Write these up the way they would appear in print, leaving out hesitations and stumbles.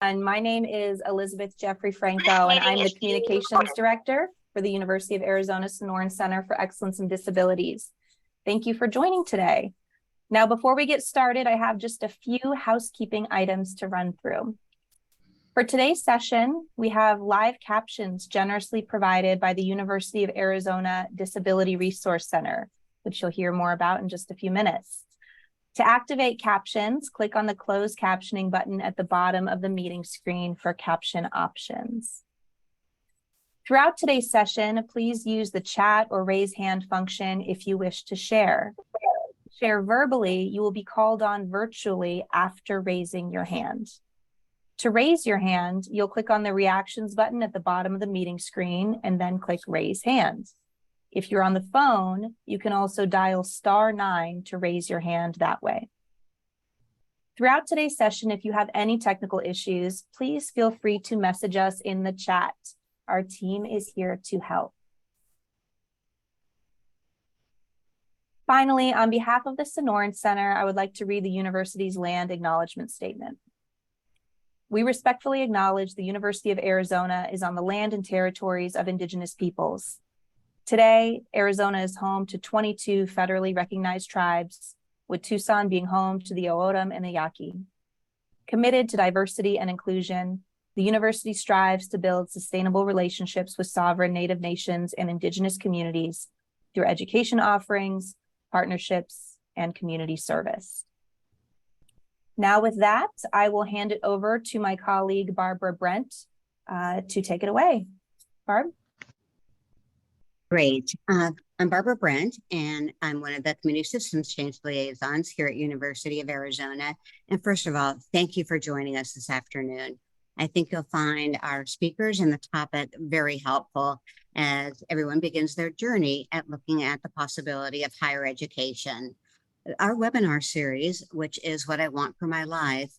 And my name is Elizabeth Jeffrey Franco, and I'm the Communications Director for the University of Arizona Sonoran Center for Excellence in Disabilities. Thank you for joining today. Now, before we get started, I have just a few housekeeping items to run through. For today's session, we have live captions generously provided by the University of Arizona Disability Resource Center, which you'll hear more about in just a few minutes. To activate captions, click on the closed captioning button at the bottom of the meeting screen for caption options. Throughout today's session, please use the chat or raise hand function if you wish to share. Share verbally, you will be called on virtually after raising your hand. To raise your hand, you'll click on the reactions button at the bottom of the meeting screen and then click raise hand. If you're on the phone, you can also dial *9 to raise your hand that way. Throughout today's session, if you have any technical issues, please feel free to message us in the chat. Our team is here to help. Finally, on behalf of the Sonoran Center, I would like to read the university's land acknowledgement statement. We respectfully acknowledge the University of Arizona is on the land and territories of Indigenous peoples. Today, Arizona is home to 22 federally recognized tribes, with Tucson being home to the O'odham and the Yaqui. Committed to diversity and inclusion, the university strives to build sustainable relationships with sovereign Native nations and Indigenous communities through education offerings, partnerships, and community service. Now with that, I will hand it over to my colleague, Barbara Brent, to take it away. Barb? Great. I'm Barbara Brent, and I'm one of the Community Systems Change Liaisons here at University of Arizona. And first of all, thank you for joining us this afternoon. I think you'll find our speakers and the topic very helpful as everyone begins their journey at looking at the possibility of higher education. Our webinar series, which is What I Want for My Life,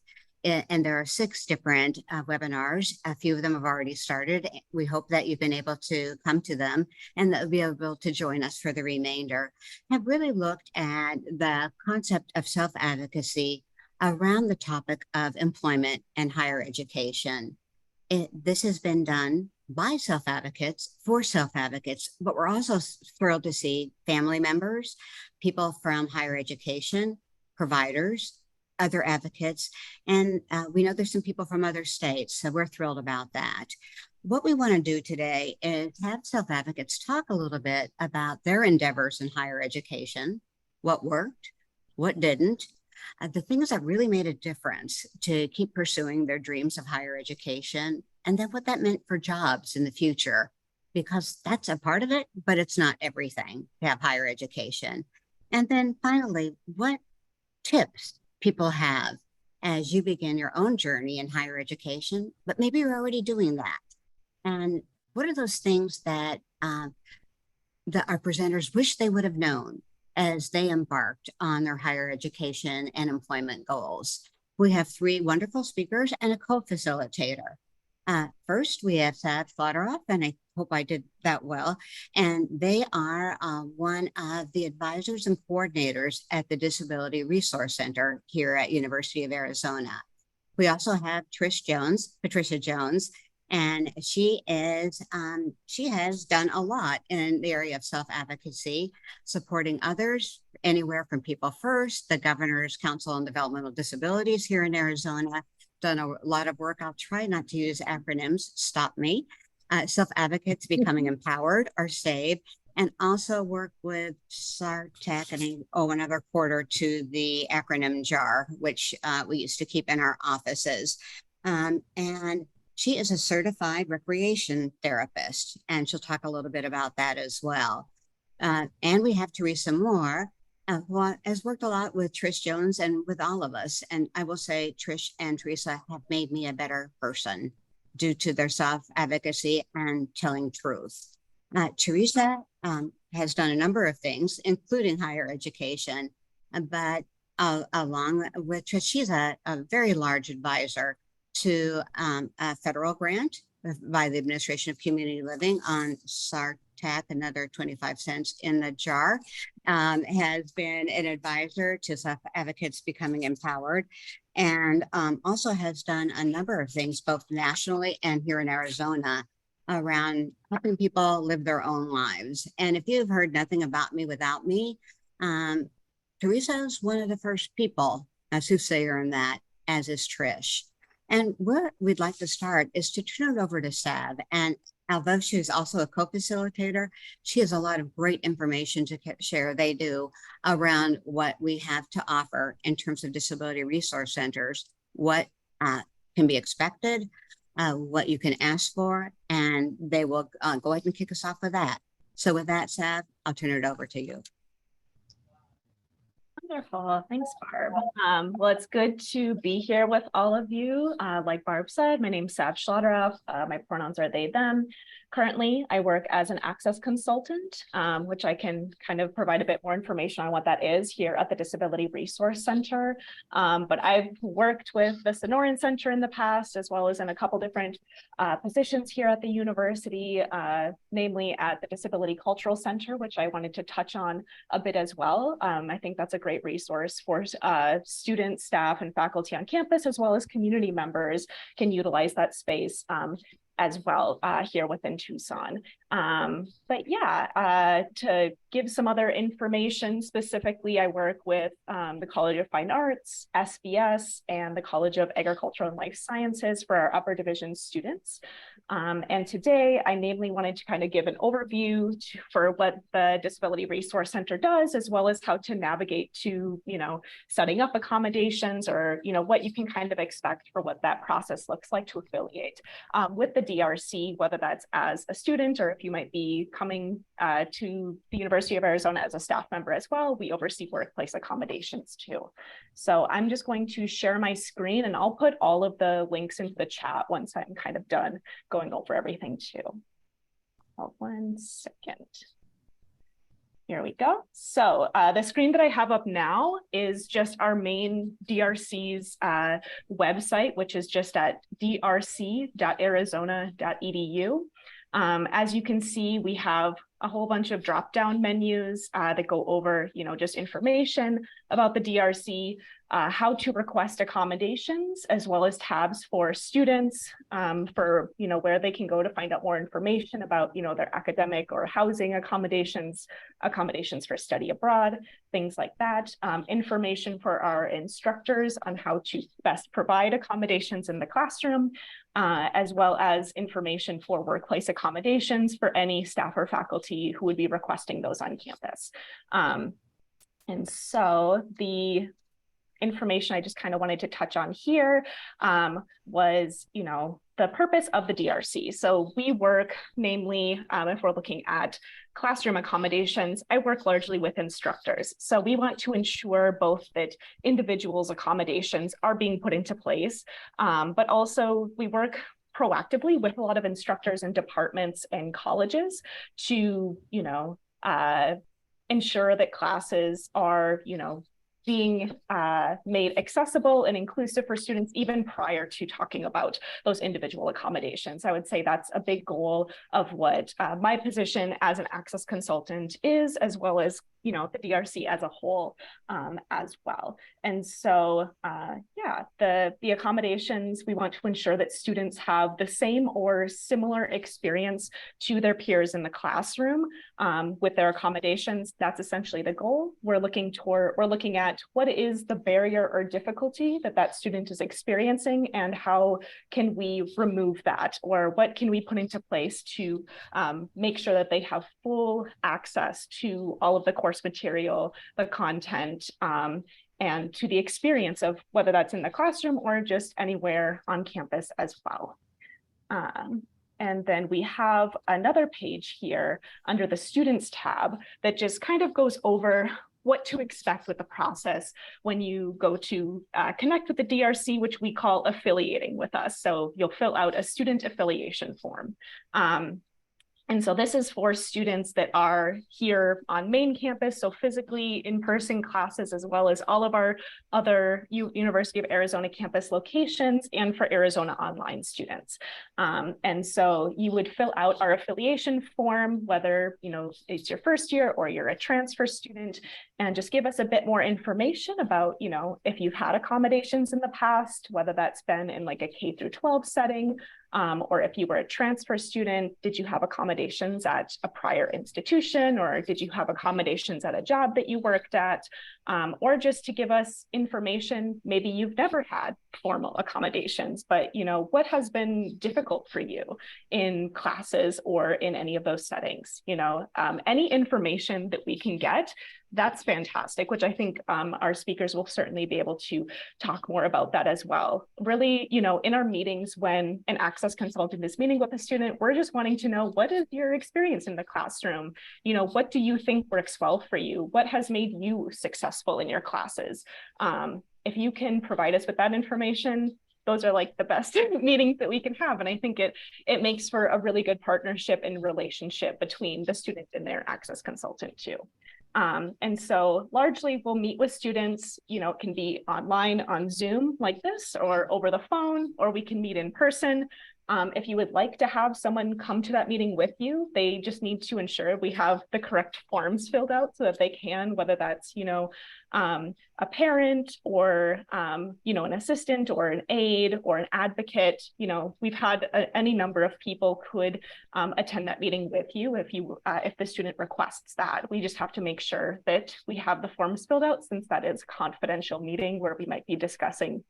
and there are 6 different webinars. A few of them have already started. We hope that you've been able to come to them and that you'll be able to join us for the remainder. Have really looked at the concept of self-advocacy around the topic of employment and higher education. This has been done by self-advocates for self-advocates, but we're also thrilled to see family members, people from higher education, providers, other advocates, and we know there's some people from other states, so we're thrilled about that. What we want to do today is have self-advocates talk a little bit about their endeavors in higher education, what worked, what didn't, the things that really made a difference to keep pursuing their dreams of higher education, and then what that meant for jobs in the future, because that's a part of it, but it's not everything to have higher education. And then finally, what tips people have as you begin your own journey in higher education, but maybe you're already doing that. And what are those things that our presenters wish they would have known as they embarked on their higher education and employment goals? We have 3 wonderful speakers and a co-facilitator. First, we have Saad Fladorov, and I hope I did that well. And they are one of the advisors and coordinators at the Disability Resource Center here at University of Arizona. We also have Patricia Jones, and she has done a lot in the area of self-advocacy, supporting others, anywhere from People First, the Governor's Council on Developmental Disabilities here in Arizona, done a lot of work. I'll try not to use acronyms, stop me. Self-advocates Becoming Empowered or SAVE, and also work with SARTEC, and I owe another quarter to the acronym JAR, which we used to keep in our offices. And she is a certified recreation therapist, and she'll talk a little bit about that as well. And we have Teresa Moore, who has worked a lot with Trish Jones and with all of us. And I will say Trish and Teresa have made me a better person due to their self-advocacy and telling truth. Teresa has done a number of things, including higher education, but along with Trish, she's a very large advisor to a federal grant by the Administration of Community Living on tack another 25 cents in the jar, has been an advisor to Self Advocates Becoming Empowered, and also has done a number of things both nationally and here in Arizona around helping people live their own lives. And if you've heard nothing about me without me, Teresa is one of the first people, a soothsayer in that, as is Trish. And where we'd like to start is to turn it over to Sav. And although she is also a co-facilitator, she has a lot of great information to share. They do around what we have to offer in terms of disability resource centers, what can be expected, what you can ask for, and they will go ahead and kick us off with that. So with that, Sav, I'll turn it over to you. Wonderful. Thanks, Barb. Well, it's good to be here with all of you. Like Barb said, my name's Sav Schlotteroff. My pronouns are they, them. Currently, I work as an access consultant, which I can kind of provide a bit more information on what that is here at the Disability Resource Center. But I've worked with the Sonoran Center in the past, as well as in a couple different positions here at the university, namely at the Disability Cultural Center, which I wanted to touch on a bit as well. I think that's a great resource for students, staff, and faculty on campus, as well as community members can utilize that space as well here within Tucson. But yeah, to give some other information specifically, I work with the College of Fine Arts, SBS, and the College of Agricultural and Life Sciences for our upper division students. And today I namely wanted to kind of give an overview for what the Disability Resource Center does, as well as how to navigate to, setting up accommodations, or, what you can kind of expect for what that process looks like to affiliate with the DRC, whether that's as a student or if you might be coming to the University of Arizona as a staff member as well. We oversee workplace accommodations too. So I'm just going to share my screen, and I'll put all of the links into the chat once I'm kind of done going over everything too. Oh, 1 second. Here we go. So the screen that I have up now is just our main DRC's website, which is just at drc.arizona.edu. As you can see, we have a whole bunch of drop-down menus that go over, just information about the DRC, how to request accommodations, as well as tabs for students for, where they can go to find out more information about, their academic or housing accommodations, accommodations for study abroad, things like that. Information for our instructors on how to best provide accommodations in the classroom, as well as information for workplace accommodations for any staff or faculty who would be requesting those on campus. And so the information I just kind of wanted to touch on here was, the purpose of the DRC. So we work, namely, if we're looking at classroom accommodations, I work largely with instructors. So we want to ensure both that individuals' accommodations are being put into place, but also we work proactively with a lot of instructors and departments and colleges to, ensure that classes are, being made accessible and inclusive for students even prior to talking about those individual accommodations. I would say that's a big goal of what my position as an access consultant is, as well as, the DRC as a whole as well. And so, yeah, the accommodations, we want to ensure that students have the same or similar experience to their peers in the classroom with their accommodations. That's essentially the goal. We're looking at what is the barrier or difficulty that student is experiencing, and how can we remove that, or what can we put into place to make sure that they have full access to all of the course material, the content, and to the experience of whether that's in the classroom or just anywhere on campus as well. And then we have another page here under the Students tab that just kind of goes over what to expect with the process when you go to connect with the DRC, which we call affiliating with us. So you'll fill out a student affiliation form. And so this is for students that are here on main campus, so physically in-person classes, as well as all of our other University of Arizona campus locations, and for Arizona online students. And so you would fill out our affiliation form, whether it's your first year or you're a transfer student, and just give us a bit more information about if you've had accommodations in the past, whether that's been in like a K-12 setting, or if you were a transfer student, did you have accommodations at a prior institution, or did you have accommodations at a job that you worked at, or just to give us information, maybe you've never had formal accommodations, but what has been difficult for you in classes or in any of those settings. Any information that we can get, that's fantastic, which I think our speakers will certainly be able to talk more about that as well. Really, in our meetings, when an access consultant is meeting with a student, we're just wanting to know, what is your experience in the classroom? What do you think works well for you? What has made you successful in your classes? If you can provide us with that information, those are like the best meetings that we can have. And I think it makes for a really good partnership and relationship between the student and their access consultant too. And so largely we'll meet with students, it can be online on Zoom like this, or over the phone, or we can meet in person. If you would like to have someone come to that meeting with you, they just need to ensure we have the correct forms filled out so that they can, whether that's, a parent or, an assistant or an aide or an advocate. We've had any number of people could attend that meeting with you if the student requests that. We just have to make sure that we have the forms filled out, since that is a confidential meeting where we might be discussing,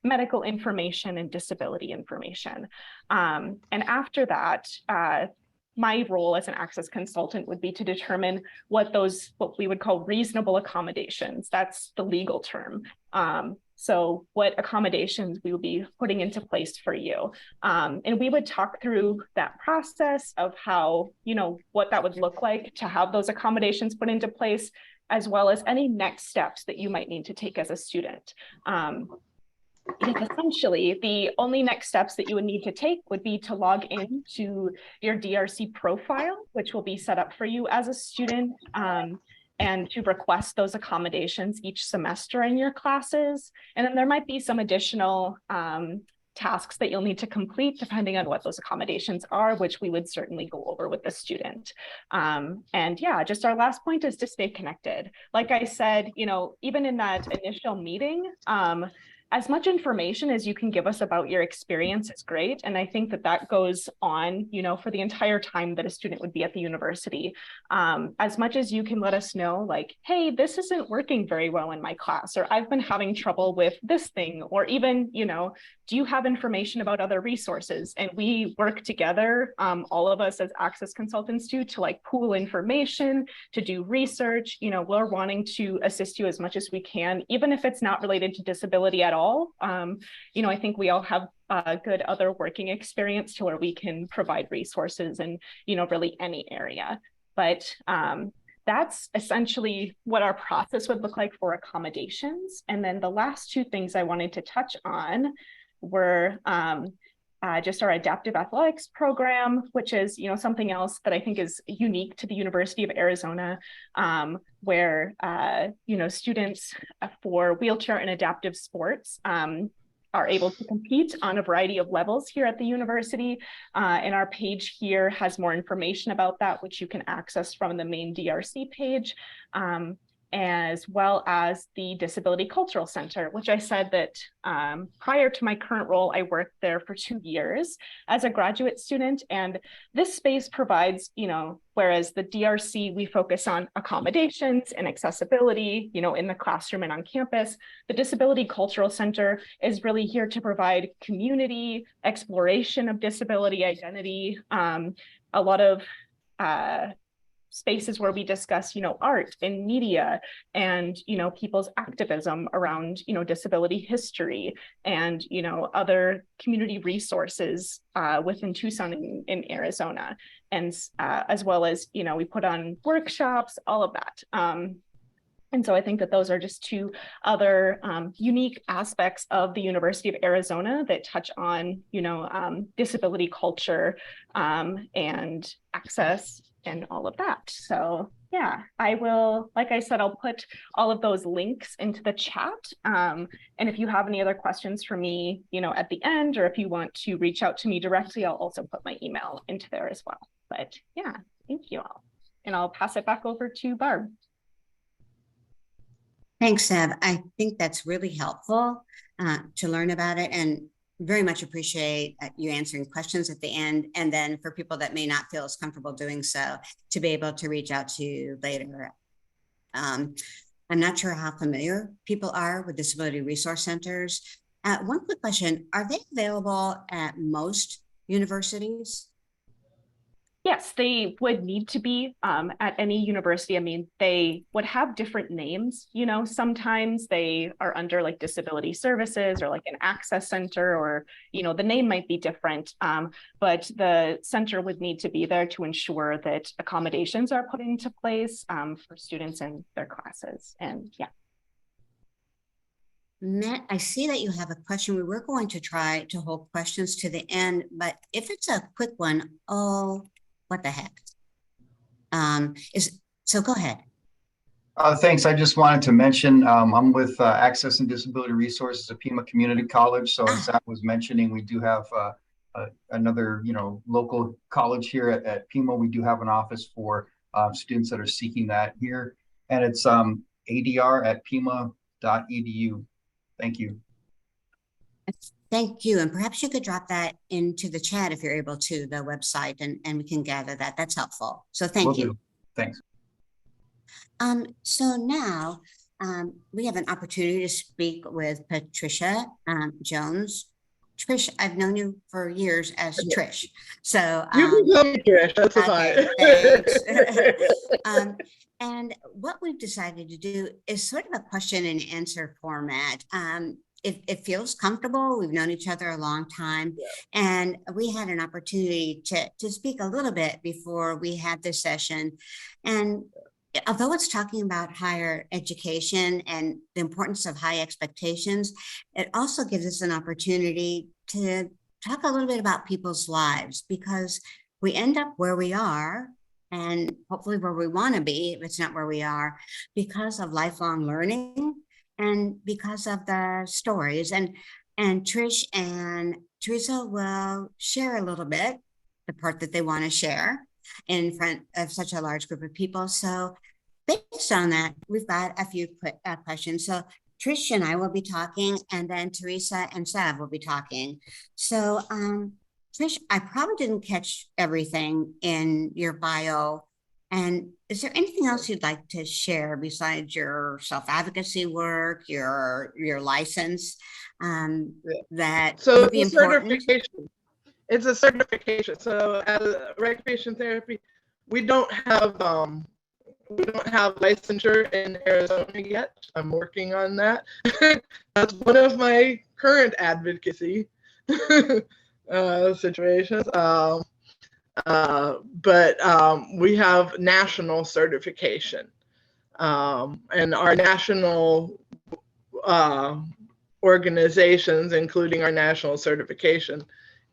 medical information and disability information. And after that, my role as an access consultant would be to determine what we would call reasonable accommodations. That's the legal term. So what accommodations we would be putting into place for you. And we would talk through that process of how, what that would look like to have those accommodations put into place, as well as any next steps that you might need to take as a student. Because essentially the only next steps that you would need to take would be to log in to your DRC profile, which will be set up for you as a student, and to request those accommodations each semester in your classes. And then there might be some additional tasks that you'll need to complete depending on what those accommodations are, which we would certainly go over with the student. And yeah, just our last point is to stay connected. Like I said, even in that initial meeting, as much information as you can give us about your experience is great. And I think that goes on, for the entire time that a student would be at the university. As much as you can let us know, like, hey, this isn't working very well in my class, or I've been having trouble with this thing, or even, do you have information about other resources? And we work together, all of us as access consultants do, to like pool information, to do research. We're wanting to assist you as much as we can, even if it's not related to disability at all. I think we all have a good other working experience to where we can provide resources in, really any area. But that's essentially what our process would look like for accommodations. And then the last two things I wanted to touch on were just our adaptive athletics program, which is, something else that I think is unique to the University of Arizona, where, students for wheelchair and adaptive sports are able to compete on a variety of levels here at the university. And our page here has more information about that, which you can access from the main DRC page. As well as the Disability Cultural Center, which I said that prior to my current role, I worked there for 2 years as a graduate student. And this space provides, whereas the DRC, we focus on accommodations and accessibility, in the classroom and on campus, the Disability Cultural Center is really here to provide community, exploration of disability identity, a lot of spaces where we discuss, art and media and, people's activism around, disability history and, other community resources within Tucson in Arizona. And as well as, we put on workshops, all of that. And so I think that those are just two other unique aspects of the University of Arizona that touch on, disability culture and access and all of that. So yeah, I will, like I said, I'll put all of those links into the chat. And if you have any other questions for me, at the end, or if you want to reach out to me directly, I'll also put my email into there as well. But yeah, thank you all. And I'll pass it back over to Barb. Thanks, Seb. I think that's really helpful to learn about it, and very much appreciate you answering questions at the end. And then for people that may not feel as comfortable doing so, to be able to reach out to you later. I'm not sure how familiar people are with disability resource centers. One quick question, are they available at most universities? Yes, they would need to be at any university. I mean, they would have different names, sometimes they are under like disability services or like an access center, or, the name might be different, but the center would need to be there to ensure that accommodations are put into place for students in their classes. And yeah. Matt, I see that you have a question. We were going to try to hold questions to the end, but if it's a quick one, what the heck? So go ahead. Thanks. I just wanted to mention, I'm with Access and Disability Resources at Pima Community College. So as Zach was mentioning, we do have another, local college here at Pima. We do have an office for students that are seeking that here. And it's adr@pima.edu. Thank you. Thank you. And perhaps you could drop that into the chat if you're able to, the website, and we can gather that. That's helpful. So thank you. Thanks. So now we have an opportunity to speak with Patricia Jones. Trish, I've known you for years as Trish. So you can call me Trish. That's okay, thanks. And what we've decided to do is sort of a question and answer format. It feels comfortable. We've known each other a long time, and we had an opportunity to speak a little bit before we had this session. And although it's talking about higher education and the importance of high expectations, it also gives us an opportunity to talk a little bit about people's lives, because we end up where we are, and hopefully where we want to be, if it's not where we are, because of lifelong learning and because of the stories. And Trish and Teresa will share a little bit, the part that they want to share in front of such a large group of people. So based on that, we've got a few quick questions. So Trish and I will be talking, and then Teresa and Sav will be talking. So Trish, I probably didn't catch everything in your bio. And is there anything else you'd like to share besides your self-advocacy work, your license, that would be important? Certification. It's a certification. So as a recreation therapy, we don't have licensure in Arizona yet. I'm working on that. That's one of my current advocacy situations. But we have national certification, and our national organizations, including our national certification,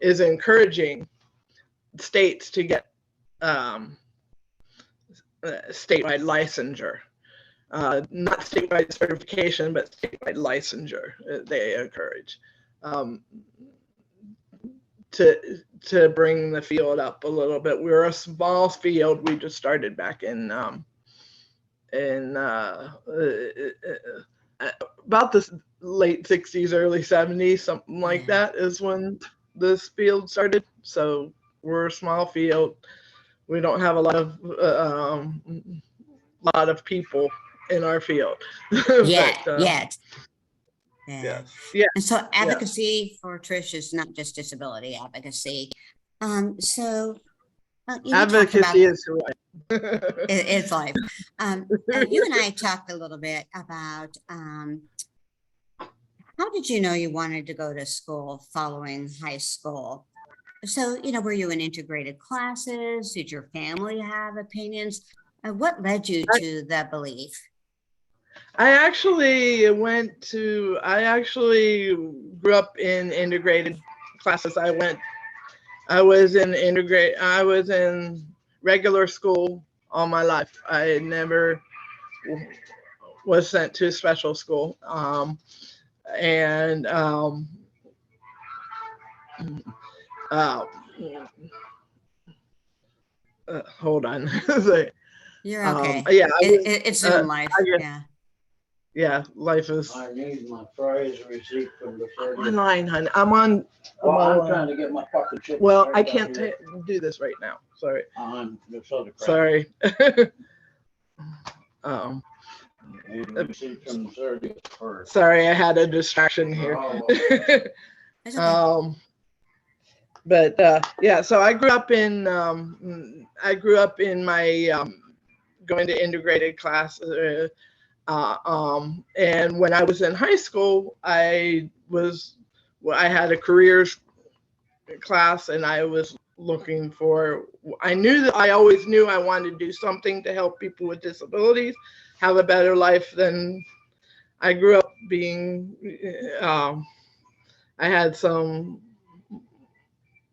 is encouraging states to get statewide licensure. Not statewide certification, but statewide licensure. They encourage to bring the field up a little bit. We're a small field. We just started back in about the late 60s, early 70s, something like that is when this field started. So we're a small field. We don't have a lot of people in our field yet. Yeah. And so advocacy for Trish is not just disability advocacy. So advocacy is life. It's life. You and I talked a little bit about how did you know you wanted to go to school following high school? So, were you in integrated classes? Did your family have opinions? What led you to that belief? I actually grew up in integrated classes. I was in regular school all my life. I never was sent to special school. And hold on. You're okay. Yeah, It's Zoom life. Yeah. yeah, life is I need my prize receipt from the thirtieth. online, honey. I'm on. Well, I'm online. trying to get my fucking shit. Well, started I out can't here do this right now. Sorry. on this other crap. Sorry. Need a receipt from the 30th first. Sorry, I had a distraction here. Oh, It's okay. But yeah, so I grew up in my going to integrated classes. And when I was in high school, I had a careers class, and I was looking for. I always knew I wanted to do something to help people with disabilities have a better life than I grew up being. I had some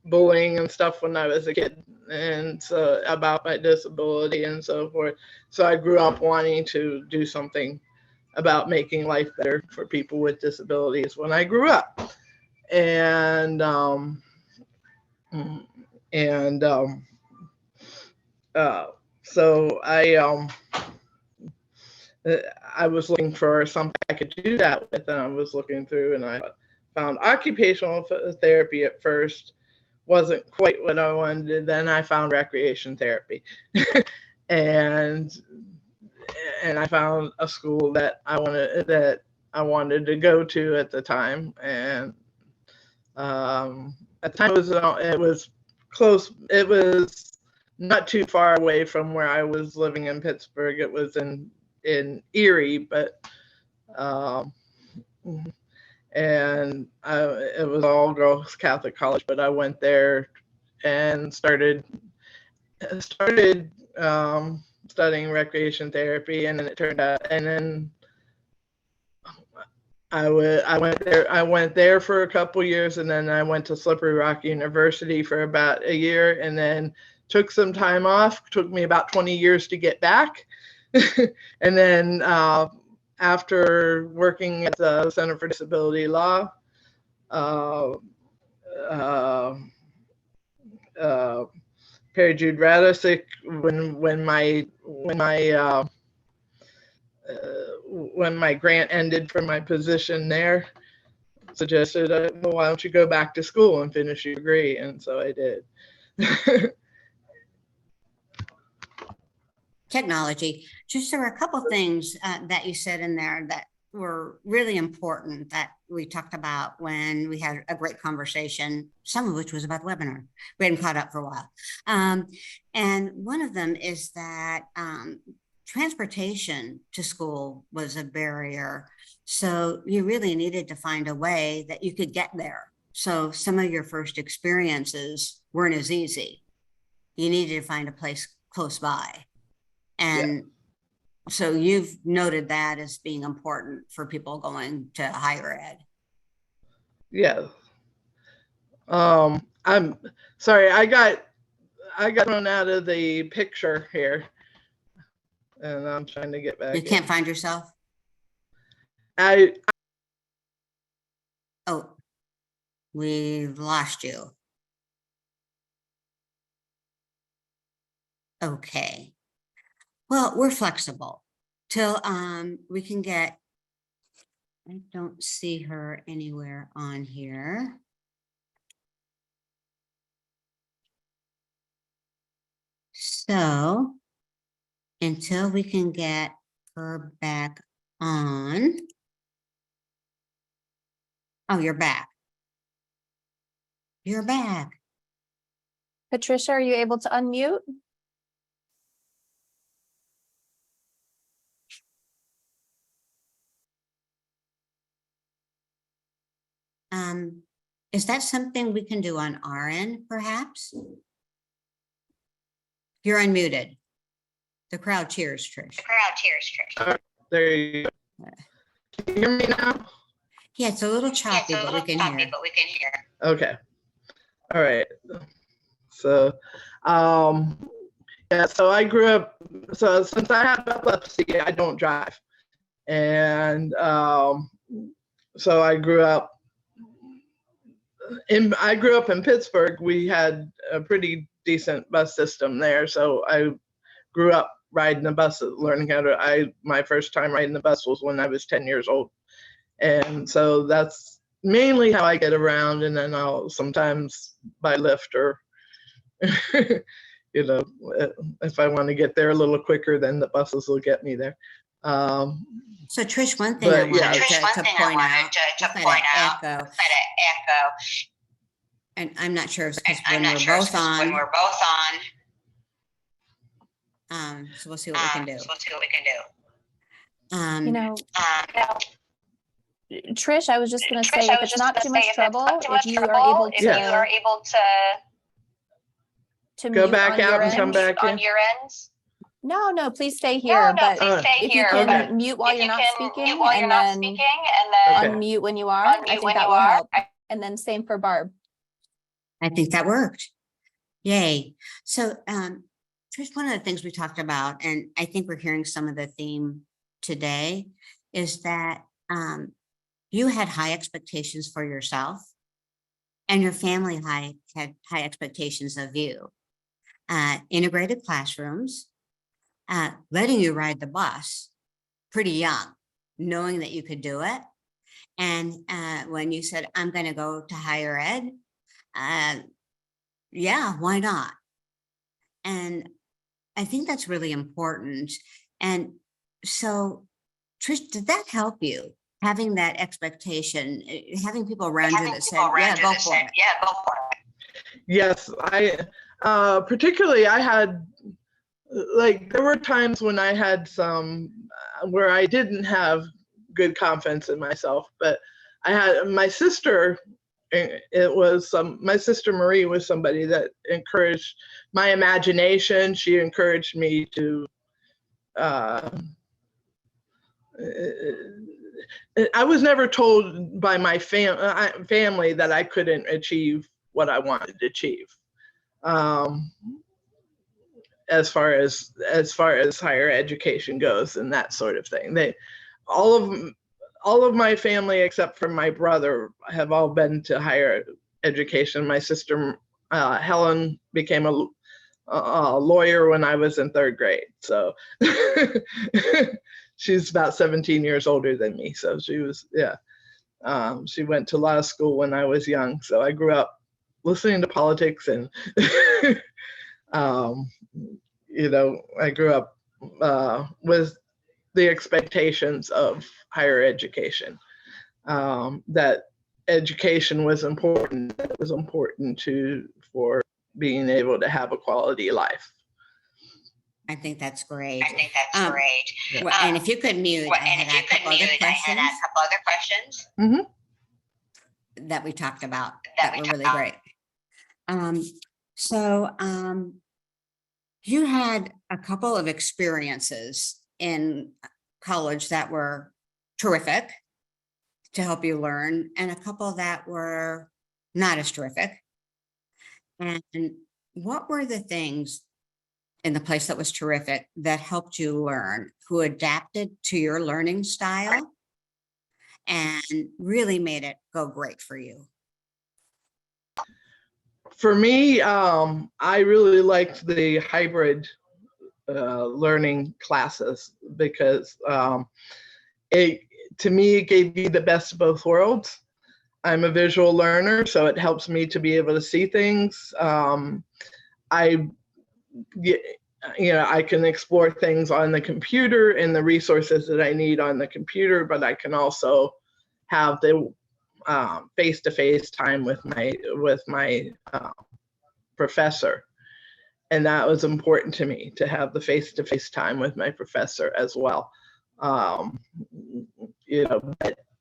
bullying and stuff when I was a kid, and so about my disability and so forth. So I grew up wanting to do something about making life better for people with disabilities when I grew up. And so I was looking for something I could do that with, and I was looking through, and I found occupational therapy at first. Wasn't quite what I wanted. Then I found recreation therapy, and I found a school that I wanted to go to at the time. And at the time it was close. It was not too far away from where I was living in Pittsburgh. It was in Erie, but and it was all girls Catholic college, but I went there and started studying recreation therapy, and then it turned out, and then I went there for a couple years, and then I went to Slippery Rock University for about a year, and then took some time off. Took me about 20 years to get back. And then after working at the Center for Disability Law, Perry Jude Radisick, when my grant ended for my position there, suggested, well, why don't you go back to school and finish your degree? And so I did. Technology. Just there were a couple things that you said in there that were really important that we talked about when we had a great conversation, some of which was about the webinar. We hadn't caught up for a while. And one of them is that transportation to school was a barrier. So you really needed to find a way that you could get there. So some of your first experiences weren't as easy. You needed to find a place close by. And so you've noted that as being important for people going to higher ed. Yeah. I'm sorry, I got thrown out of the picture here, and I'm trying to get back. You can't find yourself? Oh, we've lost you. Okay. Well, we're flexible till we can get, I don't see her anywhere on here. So until we can get her back on. Oh, you're back. You're back. Patricia, are you able to unmute? Is that something we can do on our end, perhaps? You're unmuted. The crowd cheers, Trish. There you go. Can you hear me now? Yeah, it's a little choppy, but we can hear. Okay. All right. So, yeah, so I grew up, so since I have epilepsy, I don't drive. And so I grew up in Pittsburgh. We had a pretty decent bus system there. So I grew up riding the bus, learning how to, my first time riding the bus was when I was 10 years old. And so that's mainly how I get around. And then I'll sometimes by Lyft or, you know, if I want to get there a little quicker, then the buses will get me there. So Trish, one thing I But, yeah. wanted to point out, just let it echo. And I'm not sure if it's because when we're both on. So we'll see what we can do. You know, Trish, I was just gonna say, if it's not too much trouble, if you are able to Go mute back on out your and come end. back in. No, please stay here, but if you can Okay. mute while you're not speaking and then Okay. unmute when you are, I think that will help. And then same for Barb. I think that worked. Yay. So, Trish, one of the things we talked about, and I think we're hearing some of the theme today, is that you had high expectations for yourself and your family had high expectations of you. Integrated classrooms, letting you ride the bus pretty young, knowing that you could do it. And when you said, I'm going to go to higher ed, yeah, why not? And I think that's really important. And so, Trish, did that help you? Having that expectation, having people around you that said, yeah, go for it. Yes, particularly I had, like, there were times when I had some, where I didn't have good confidence in myself, but I had my sister, my sister Marie was somebody that encouraged my imagination. She encouraged me to, I was never told by my family that I couldn't achieve what I wanted to achieve. As far as higher education goes and that sort of thing, all of my family except for my brother have all been to higher education. My sister Helen became a lawyer when I was in 3rd grade, so she's about 17 years older than me. So she was, yeah. She went to law school when I was young, so I grew up listening to politics and you know, I grew up with the expectations of higher education, that education was important. It was important for being able to have a quality life. I think that's great. Well, and if you could mute, I had a couple other questions that we talked about that were really great. So you had a couple of experiences in college that were terrific to help you learn, and a couple that were not as terrific. And what were the things in the place that was terrific that helped you learn, who adapted to your learning style and really made it go great for you? For me, I really liked the hybrid learning classes because to me, it gave me the best of both worlds. I'm a visual learner, so it helps me to be able to see things. I can explore things on the computer and the resources that I need on the computer, but I can also have the face-to-face time with my professor. And that was important to me, to have the face-to-face time with my professor as well. But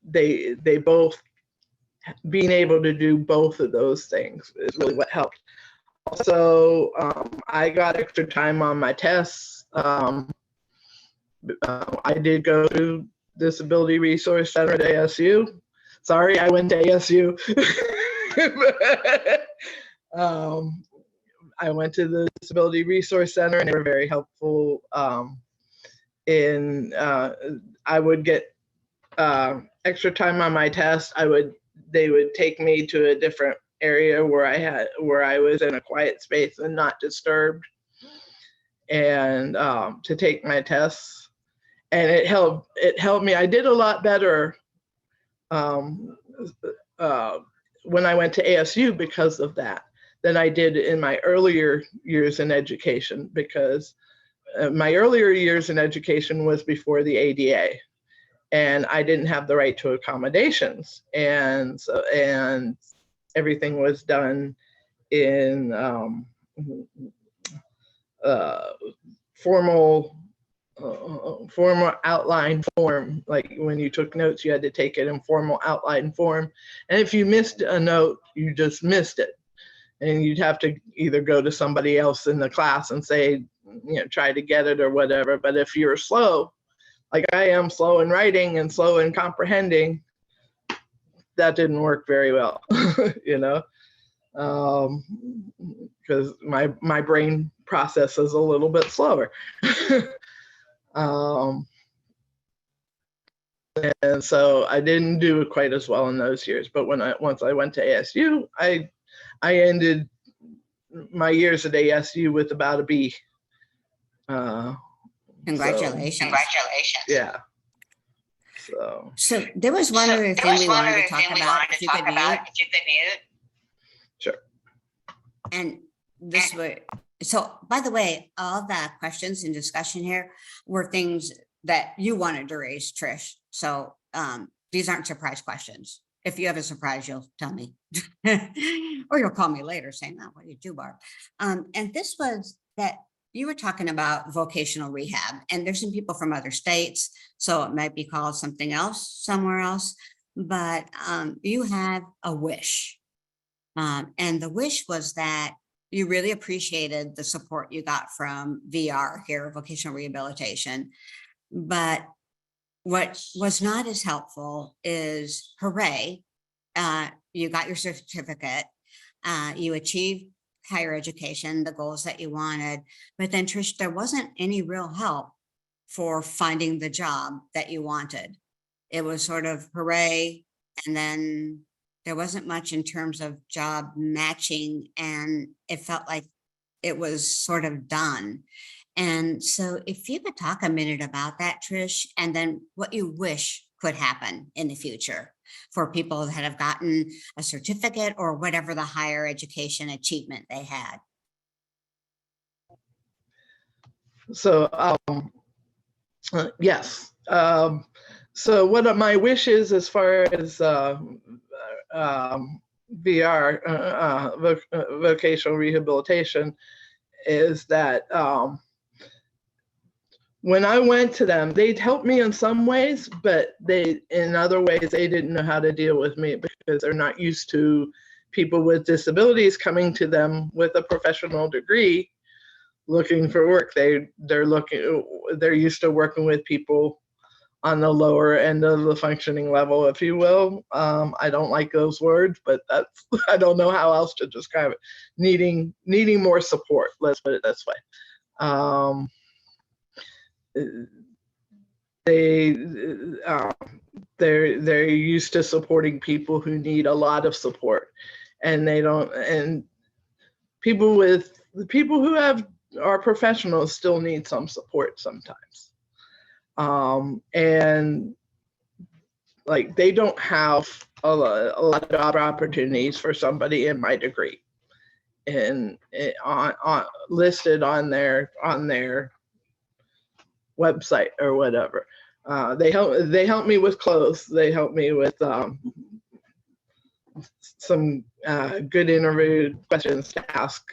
they both, being able to do both of those things is really what helped. Also, I got extra time on my tests. I did go to Disability Resource Center at ASU. Sorry, I went to ASU. I went to the Disability Resource Center and they were very helpful. I would get extra time on my test. They would take me to a different area where I was in a quiet space and not disturbed, and to take my tests, and it helped me. I did a lot better when I went to ASU because of that than I did in my earlier years in education, because my earlier years in education was before the ADA, and I didn't have the right to accommodations, and everything was done in formal outline form. Like when you took notes, you had to take it in formal outline form, and if you missed a note, you just missed it, and you'd have to either go to somebody else in the class and say, try to get it or whatever. But if you're slow, like I am slow in writing and slow in comprehending, that didn't work very well, because my brain processes a little bit slower. And so I didn't do it quite as well in those years. But once I went to ASU, I ended my years at ASU with about a B. Congratulations. Yeah. So there was one other thing we wanted to talk about, if you could mute. Sure. And this would, so by the way, all the questions and discussion here were things that you wanted to raise, Trish. So these aren't surprise questions. If you have a surprise, you'll tell me. Or you'll call me later saying, oh, what do you do, Barb? And this was that you were talking about vocational rehab, and there's some people from other states, so it might be called something else somewhere else, but you have a wish. And the wish was that you really appreciated the support you got from VR here, vocational rehabilitation. But what was not as helpful is, hooray, you got your certificate, you achieved higher education, the goals that you wanted, but then Trish, there wasn't any real help for finding the job that you wanted. It was sort of hooray, and then there wasn't much in terms of job matching, and it felt like it was sort of done. And so if you could talk a minute about that, Trish, and then what you wish could happen in the future for people that have gotten a certificate or whatever the higher education achievement they had. So, yes. So one of my wishes as far as VR, vocational rehabilitation, is that when I went to them, they'd help me in some ways, but in other ways, they didn't know how to deal with me because they're not used to people with disabilities coming to them with a professional degree looking for work. They're used to working with people on the lower end of the functioning level, if you will. I don't like those words, but that's, I don't know how else to describe it. Needing more support, let's put it this way. They're used to supporting people who need a lot of support, and people who are professionals still need some support sometimes. And like they don't have a lot of job opportunities for somebody in my degree, and listed on their website or whatever. They help me with clothes. They help me with some good interview questions to ask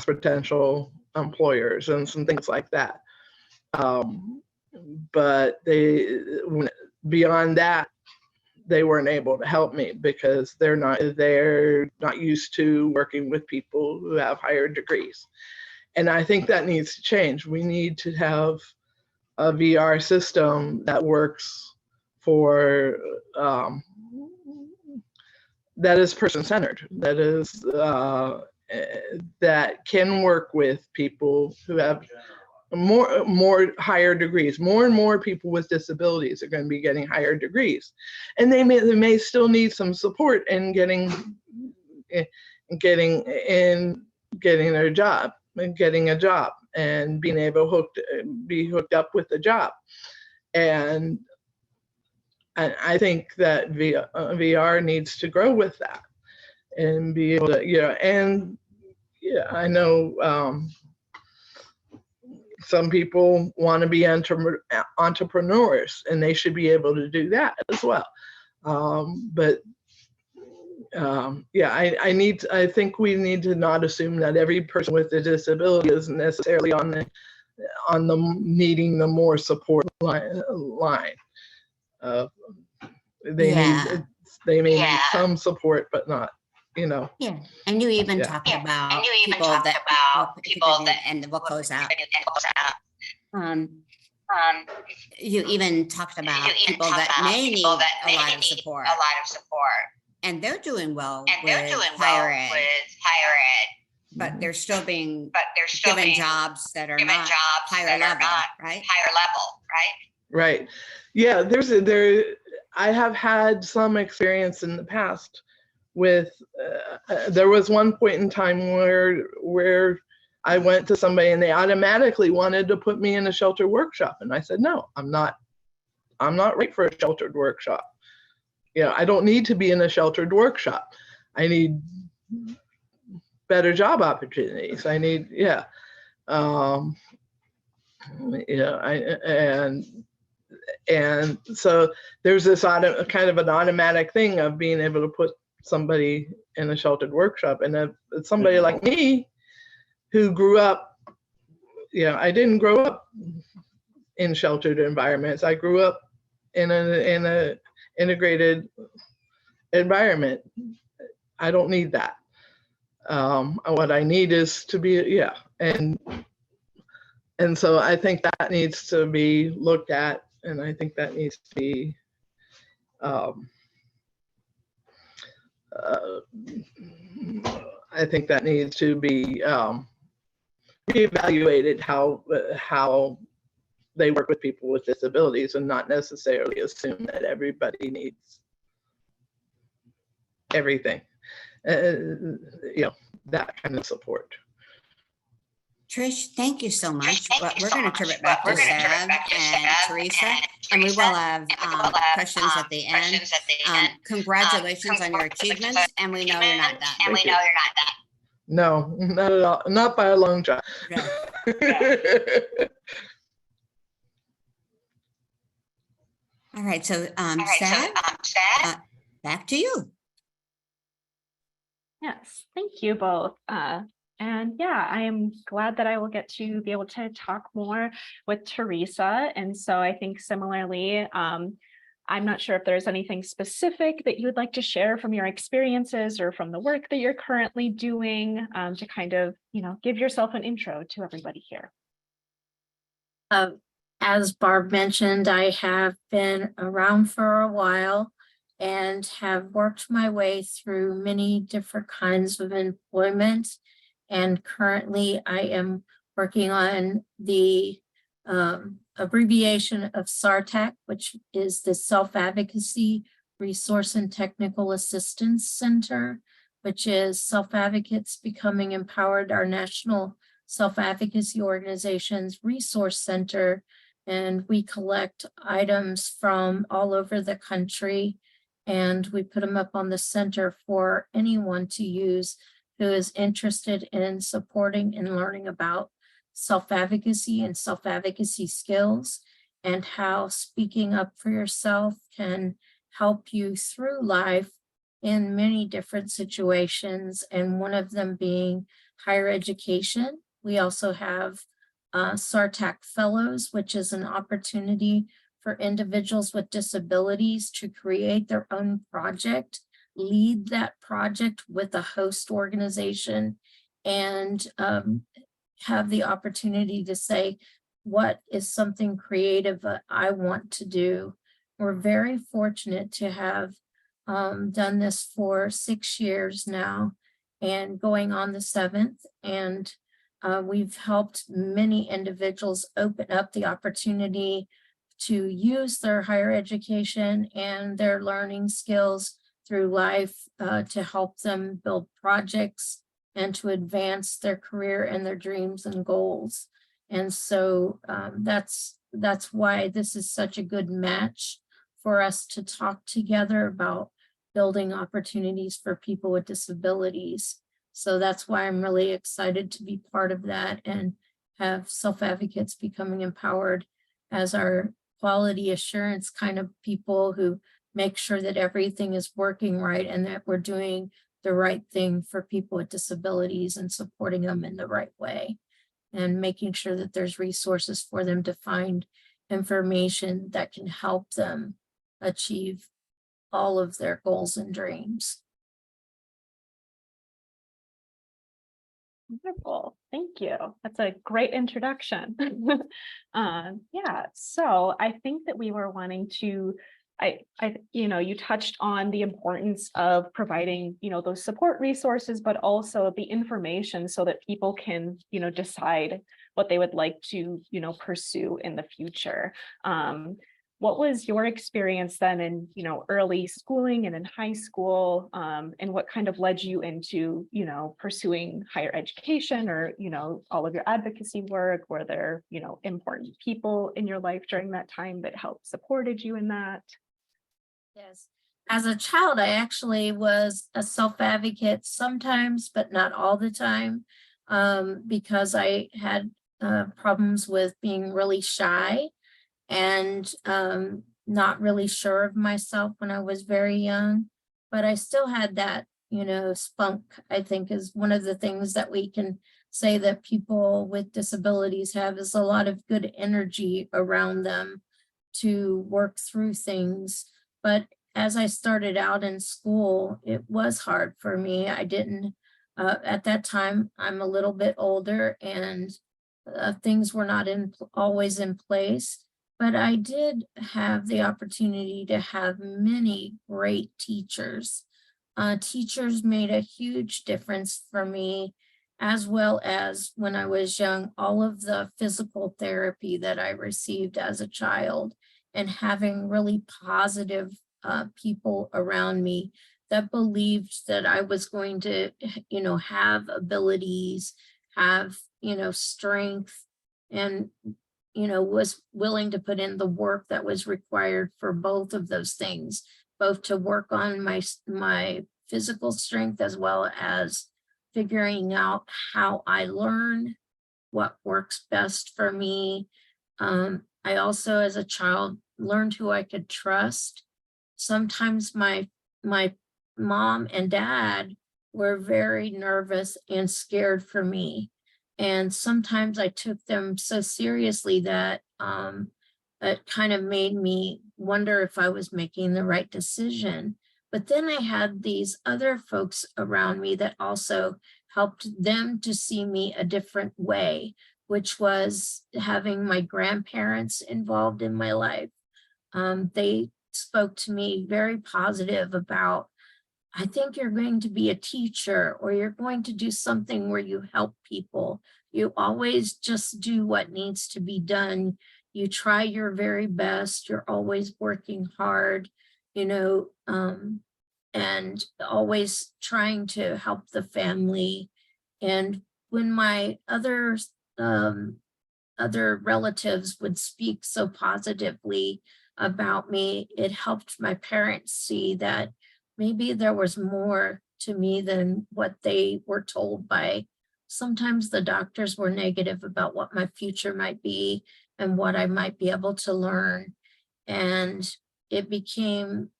potential employers and some things like that. But beyond that, they weren't able to help me because they're not used to working with people who have higher degrees. And I think that needs to change. We need to have a VR system that works for that is person-centered, that is that can work with people who have more higher degrees. More and more people with disabilities are going to be getting higher degrees, and they may still need some support in getting their job and getting a job and being able be hooked up with a job. And I think that VR needs to grow with that and be able to, and I know some people want to be entrepreneurs, and they should be able to do that as well. I think we need to not assume that every person with a disability is necessarily on the needing the more support line. They may need some support, but not, Yeah, and you even Yeah. talked about people that, and we'll close out. You even talked about people that may need a lot of support, and they're doing well with higher ed, but they're still being given jobs that are not higher level, right? Right. Yeah, I have had some experience in the past with, there was one point in time where I went to somebody and they automatically wanted to put me in a sheltered workshop. And I said, no, I'm not right for a sheltered workshop. I don't need to be in a sheltered workshop. I need better job opportunities. I need, and so there's this kind of an automatic thing of being able to put somebody in a sheltered workshop. And if it's somebody like me who grew up, I didn't grow up in sheltered environments. I grew up in a integrated environment. I don't need that. What I need is to be, and so I think that needs to be looked at, and I think that needs to be reevaluated, how they work with people with disabilities, and not necessarily assume that everybody needs everything, that kind of support. Trish, thank you so much. We're going to turn it back to Sav and Teresa, and we will have questions at the end. Congratulations on your achievements, and we know you're not done. No, not at all. Not by a long shot. All right, so Sav, back to you. Yes, thank you both. And yeah, I am glad that I will get to be able to talk more with Teresa. And so I think similarly, I'm not sure if there's anything specific that you would like to share from your experiences or from the work that you're currently doing, to kind of, give yourself an intro to everybody here. As Barb mentioned, I have been around for a while and have worked my way through many different kinds of employment. And currently I am working on the abbreviation of SARTAC, which is the Self-Advocacy Resource and Technical Assistance Center, which is Self-Advocates Becoming Empowered, our national self-advocacy organization's resource center. And we collect items from all over the country, and we put them up on the center for anyone to use who is interested in supporting and learning about self-advocacy and self-advocacy skills, and how speaking up for yourself can help you through life in many different situations, and one of them being higher education. We also have SARTAC Fellows, which is an opportunity for individuals with disabilities to create their own project, lead that project with a host organization, and have the opportunity to say, what is something creative that I want to do. We're very fortunate to have done this for 6 years now and going on the 7th. And we've helped many individuals open up the opportunity to use their higher education and their learning skills through life to help them build projects and to advance their career and their dreams and goals. And so that's why this is such a good match for us to talk together about building opportunities for people with disabilities. So that's why I'm really excited to be part of that and have self-advocates becoming empowered as our quality assurance kind of people who make sure that everything is working right and that we're doing the right thing for people with disabilities and supporting them in the right way and making sure that there's resources for them to find information that can help them achieve all of their goals and dreams. Wonderful. Thank you. That's a great introduction. Yeah, so I think that we were wanting to, you touched on the importance of providing, those support resources, but also the information so that people can, decide what they would like to, pursue in the future. What was your experience then in, early schooling and in high school, and what kind of led you into, pursuing higher education or, all of your advocacy work? Were there, important people in your life during that time that helped supported you in that? Yes. As a child, I actually was a self-advocate sometimes, but not all the time, because I had problems with being really shy and not really sure of myself when I was very young, but I still had that, spunk, I think is one of the things that we can say that people with disabilities have is a lot of good energy around them to work through things. But as I started out in school, it was hard for me. I didn't, at that time, I'm a little bit older and things were not always in place. But I did have the opportunity to have many great teachers. Teachers made a huge difference for me, as well as when I was young, all of the physical therapy that I received as a child and having really positive people around me that believed that I was going to, have abilities, have, strength, and was willing to put in the work that was required for both of those things, both to work on my physical strength as well as figuring out how I learn, what works best for me. I also, as a child, learned who I could trust. Sometimes my mom and dad were very nervous and scared for me. And sometimes I took them so seriously that it kind of made me wonder if I was making the right decision. But then I had these other folks around me that also helped them to see me a different way, which was having my grandparents involved in my life. They spoke to me very positive about, I think you're going to be a teacher or you're going to do something where you help people. You always just do what needs to be done. You try your very best. You're always working hard, and always trying to help the family. And when my other relatives would speak so positively about me, it helped my parents see that maybe there was more to me than what they were told by. Sometimes the doctors were negative about what my future might be and what I might be able to learn. And it became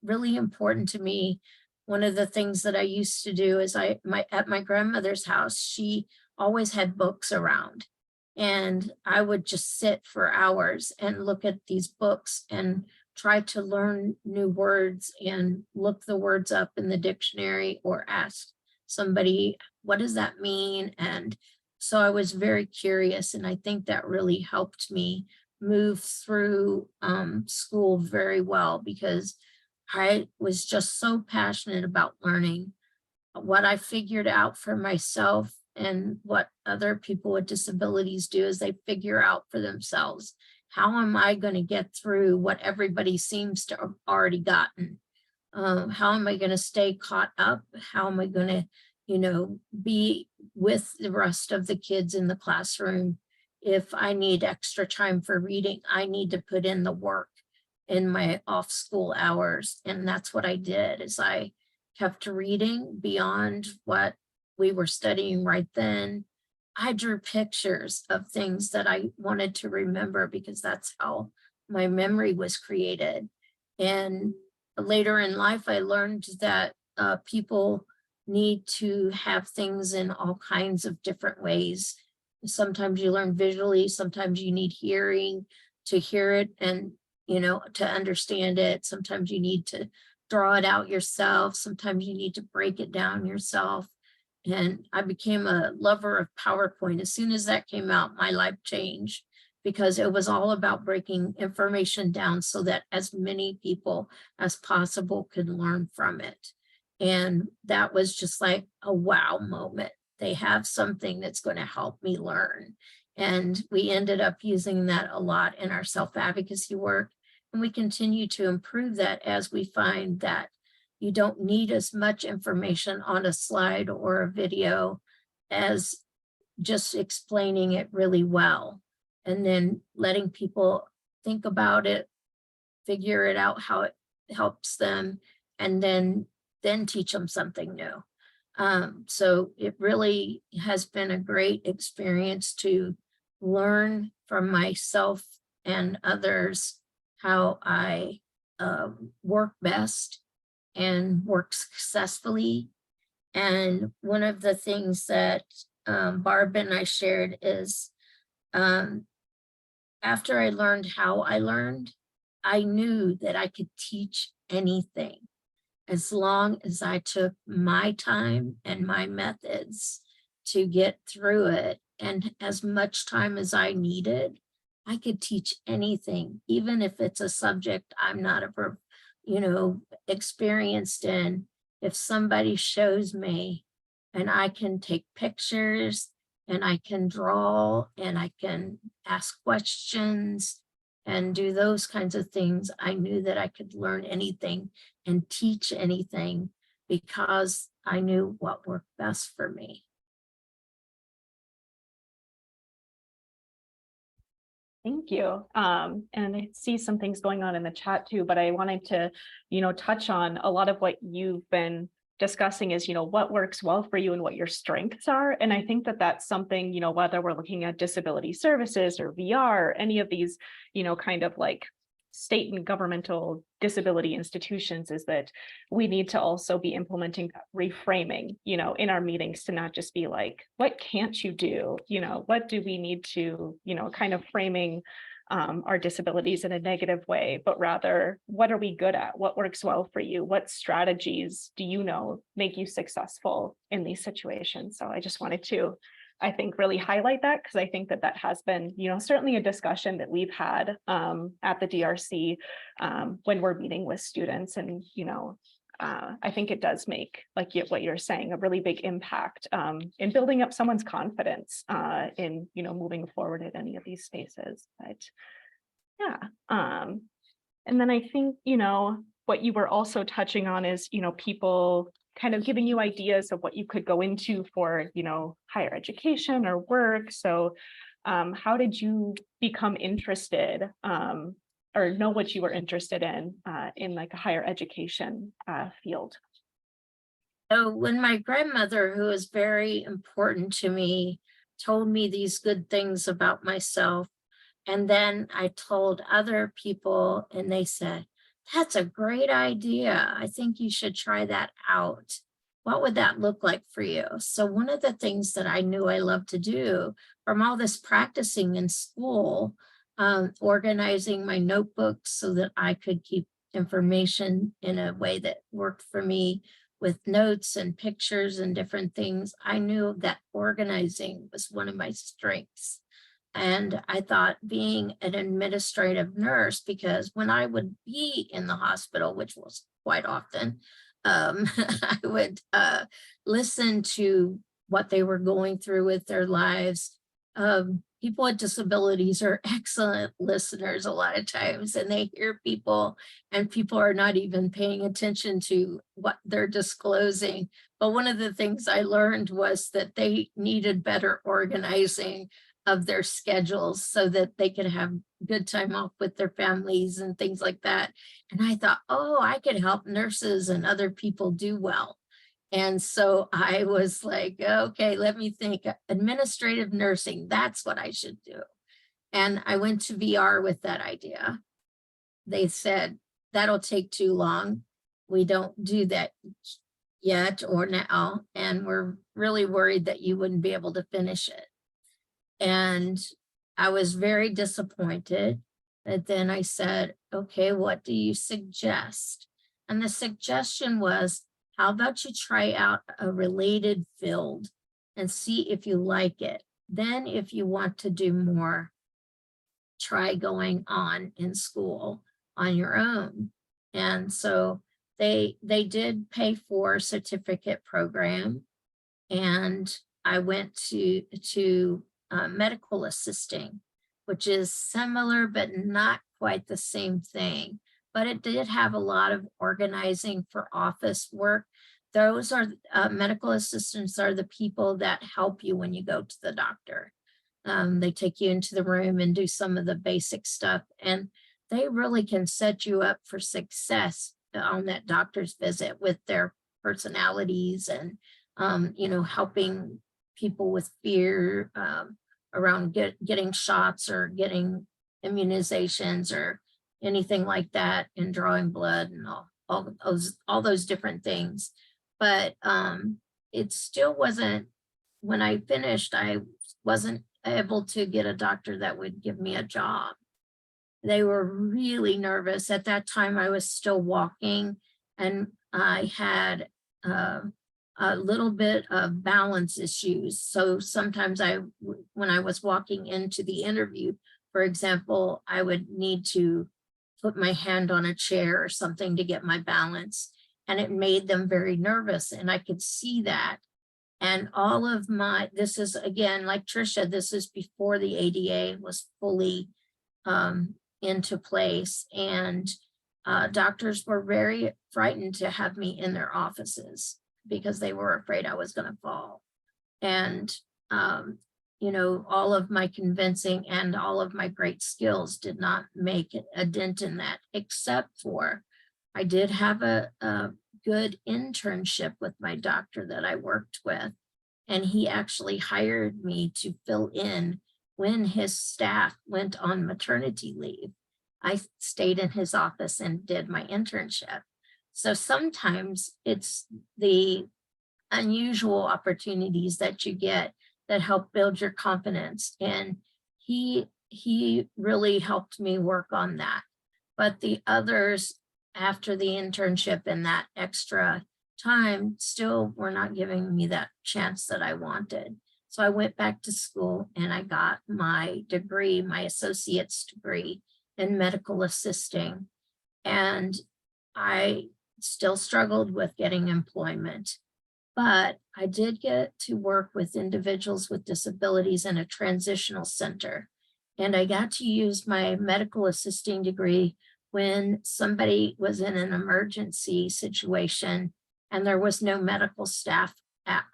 really important to me. One of the things that I used to do is at my grandmother's house, she always had books around. And I would just sit for hours and look at these books and try to learn new words and look the words up in the dictionary or ask somebody, what does that mean? And So I was very curious, and I think that really helped me move through school very well, because I was just so passionate about learning. What I figured out for myself and what other people with disabilities do is they figure out for themselves, how am I going to get through what everybody seems to have already gotten? How am I going to stay caught up? How am I going to, be with the rest of the kids in the classroom? If I need extra time for reading, I need to put in the work in my off school hours. And that's what I did, is I kept reading beyond what we were studying right then. I drew pictures of things that I wanted to remember, because that's how my memory was created. And later in life, I learned that people need to have things in all kinds of different ways. Sometimes you learn visually, sometimes you need hearing to hear it and, to understand it. Sometimes you need to draw it out yourself. Sometimes you need to break it down yourself. And I became a lover of PowerPoint. As soon as that came out, my life changed, because it was all about breaking information down so that as many people as possible could learn from it. And that was just like a wow moment. They have something that's going to help me learn. And we ended up using that a lot in our self-advocacy work. And we continue to improve that as we find that you don't need as much information on a slide or a video as just explaining it really well, and then letting people think about it, figure it out how it helps them, and then teach them something new. So it really has been a great experience to learn from myself and others how I work best and work successfully. And one of the things that Barb and I shared is after I learned how I learned, I knew that I could teach anything as long as I took my time and my methods to get through it. And as much time as I needed, I could teach anything, even if it's a subject I'm not experienced in. If somebody shows me and I can take pictures and I can draw and I can ask questions and do those kinds of things, I knew that I could learn anything and teach anything, because I knew what worked best for me. Thank you. And I see some things going on in the chat too, but I wanted to, touch on a lot of what you've been discussing is, what works well for you and what your strengths are. And I think that that's something, whether we're looking at disability services or VR, any of these, kind of like state and governmental disability institutions, is that we need to also be implementing reframing, in our meetings, to not just be like, what can't you do? What do we need to, kind of framing our disabilities in a negative way, but rather, what are we good at? What works well for you? What strategies do make you successful in these situations? So I just wanted to, I think, really highlight that, because I think that that has been, certainly a discussion that we've had at the DRC when we're meeting with students. And, I think it does make, like what you're saying, a really big impact in building up someone's confidence in, moving forward in any of these spaces. But yeah. And then I think, what you were also touching on is, people kind of giving you ideas of what you could go into for, higher education or work. So how did you become interested or know what you were interested in like a higher education field? So when my grandmother, who is very important to me, told me these good things about myself, and then I told other people and they said, that's a great idea. I think you should try that out. What would that look like for you? So one of the things that I knew I loved to do from all this practicing in school, organizing my notebooks so that I could keep information in a way that worked for me, with notes and pictures and different things. I knew that organizing was one of my strengths. And I thought being an administrative nurse, because when I would be in the hospital, which was quite often, I would listen to what they were going through with their lives. People with disabilities are excellent listeners a lot of times, and they hear people and people are not even paying attention to what they're disclosing. But one of the things I learned was that they needed better organizing of their schedules so that they could have good time off with their families and things like that. And I thought, oh, I could help nurses and other people do well. And so I was like, okay, let me think. Administrative nursing, that's what I should do. And I went to VR with that idea. They said, that'll take too long. We don't do that yet or now. And we're really worried that you wouldn't be able to finish it. And I was very disappointed. But then I said, okay, what do you suggest? And the suggestion was, how about you try out a related field and see if you like it? Then if you want to do more, try going on in school on your own. And so they did pay for a certificate program. And I went to medical assisting, which is similar, but not quite the same thing. But it did have a lot of organizing for office work. Those are medical assistants are the people that help you when you go to the doctor. They take you into the room and do some of the basic stuff, and they really can set you up for success on that doctor's visit with their personalities and, helping people with fear around getting shots or getting immunizations or anything like that, and drawing blood and all those different things. But it still wasn't, when I finished, I wasn't able to get a doctor that would give me a job. They were really nervous. At that time, I was still walking, and I had a little bit of balance issues. So sometimes when I was walking into the interview, for example, I would need to put my hand on a chair or something to get my balance. And it made them very nervous. And I could see that. And all of this is, again, like Tricia, this is before the ADA was fully into place. And doctors were very frightened to have me in their offices because they were afraid I was going to fall. And, all of my convincing and all of my great skills did not make a dent in that, except for I did have a good internship with my doctor that I worked with. And he actually hired me to fill in when his staff went on maternity leave. I stayed in his office and did my internship. So sometimes it's the unusual opportunities that you get that help build your confidence. And he really helped me work on that. But the others, after the internship and that extra time, still were not giving me that chance that I wanted. So I went back to school and I got my degree, my associate's degree in medical assisting. And I still struggled with getting employment, but I did get to work with individuals with disabilities in a transitional center. And I got to use my medical assisting degree when somebody was in an emergency situation and there was no medical staff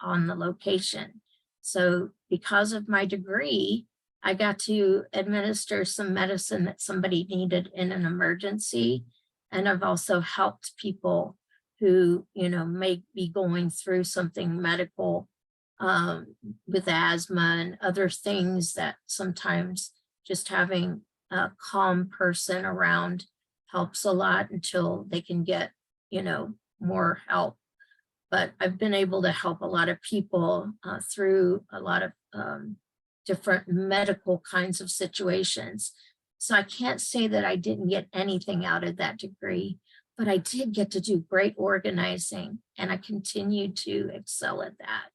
on the location. So because of my degree, I got to administer some medicine that somebody needed in an emergency. And I've also helped people who, may be going through something medical with asthma and other things that sometimes just having a calm person around helps a lot until they can get, more help. But I've been able to help a lot of people through a lot of different medical kinds of situations. So I can't say that I didn't get anything out of that degree, but I did get to do great organizing, and I continued to excel at that.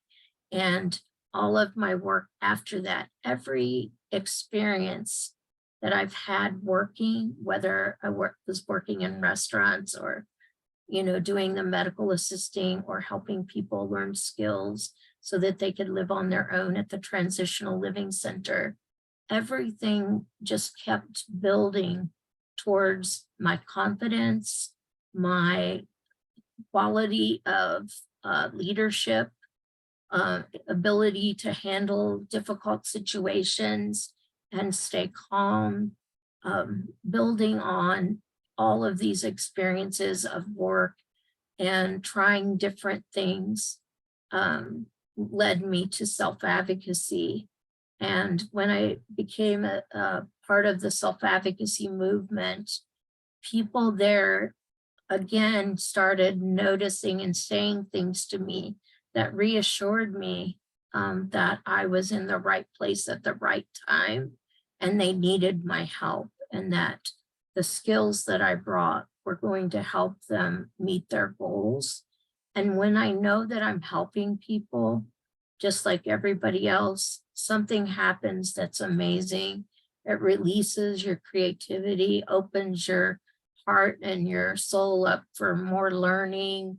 And all of my work after that, every experience that I've had working, whether I was working in restaurants or, doing the medical assisting or helping people learn skills so that they could live on their own at the Transitional Living Center, everything just kept building towards my confidence, my quality of leadership, ability to handle difficult situations and stay calm, building on all of these experiences of work and trying different things led me to self-advocacy. And when I became a part of the self-advocacy movement, people there again started noticing and saying things to me that reassured me that I was in the right place at the right time and they needed my help, and that the skills that I brought were going to help them meet their goals. And when I know that I'm helping people, just like everybody else, something happens that's amazing. It releases your creativity, opens your heart and your soul up for more learning,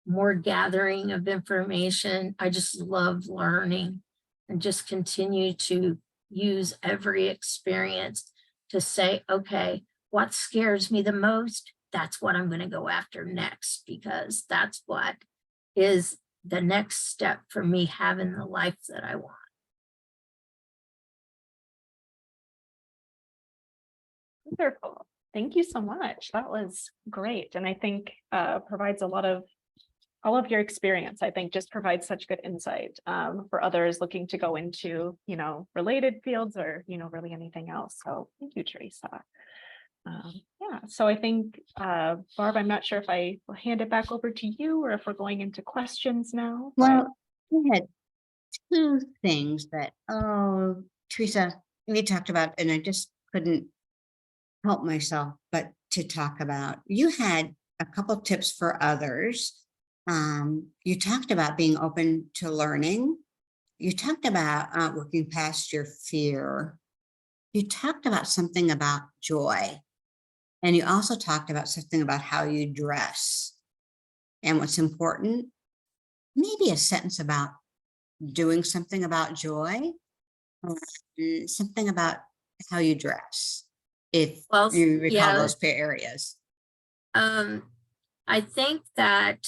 more gathering of information. I just love learning and just continue to use every experience to say, okay, what scares me the most? That's what I'm going to go after next, because that's what is the next step for me having the life that I want. Wonderful. Thank you so much. That was great. And I think provides a lot of, all of your experience, I think just provides such good insight for others looking to go into, related fields or, really anything else. So thank you, Teresa. Yeah, so I think, Barb, I'm not sure if I will hand it back over to you or if we're going into questions now. Well, we had two things that, Teresa, we talked about, and I just couldn't help myself but to talk about. You had a couple tips for others. You talked about being open to learning. You talked about working past your fear. You talked about something about joy. And you also talked about something about how you dress. And what's important, maybe a sentence about doing something about joy, or something about how you dress, if Well, you recall yeah. those pair areas. I think that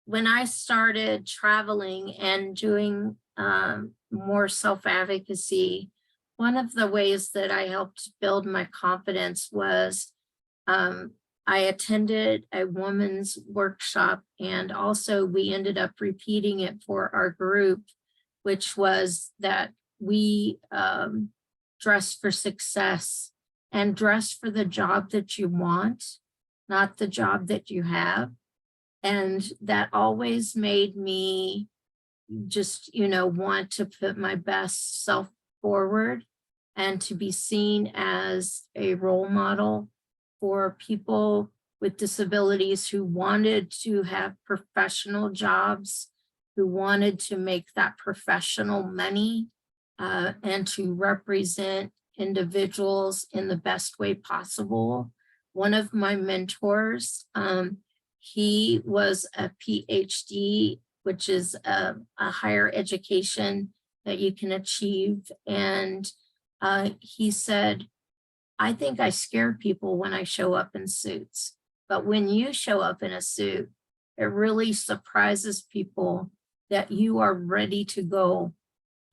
when I started traveling and doing more self-advocacy, one of the ways that I helped build my confidence was I attended a woman's workshop, and also we ended up repeating it for our group, which was that we dress for success and dress for the job that you want, not the job that you have. And that always made me just, want to put my best self forward and to be seen as a role model for people with disabilities who wanted to have professional jobs, who wanted to make that professional money, and to represent individuals in the best way possible. One of my mentors, he was a PhD, which is a higher education that you can achieve. And he said, I think I scare people when I show up in suits, but when you show up in a suit, it really surprises people that you are ready to go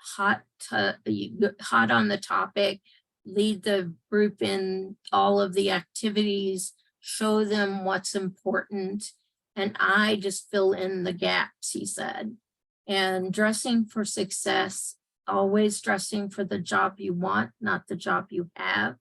hot on the topic, lead the group in all of the activities, show them what's important. And I just fill in the gaps, he said. And dressing for success, always dressing for the job you want, not the job you have.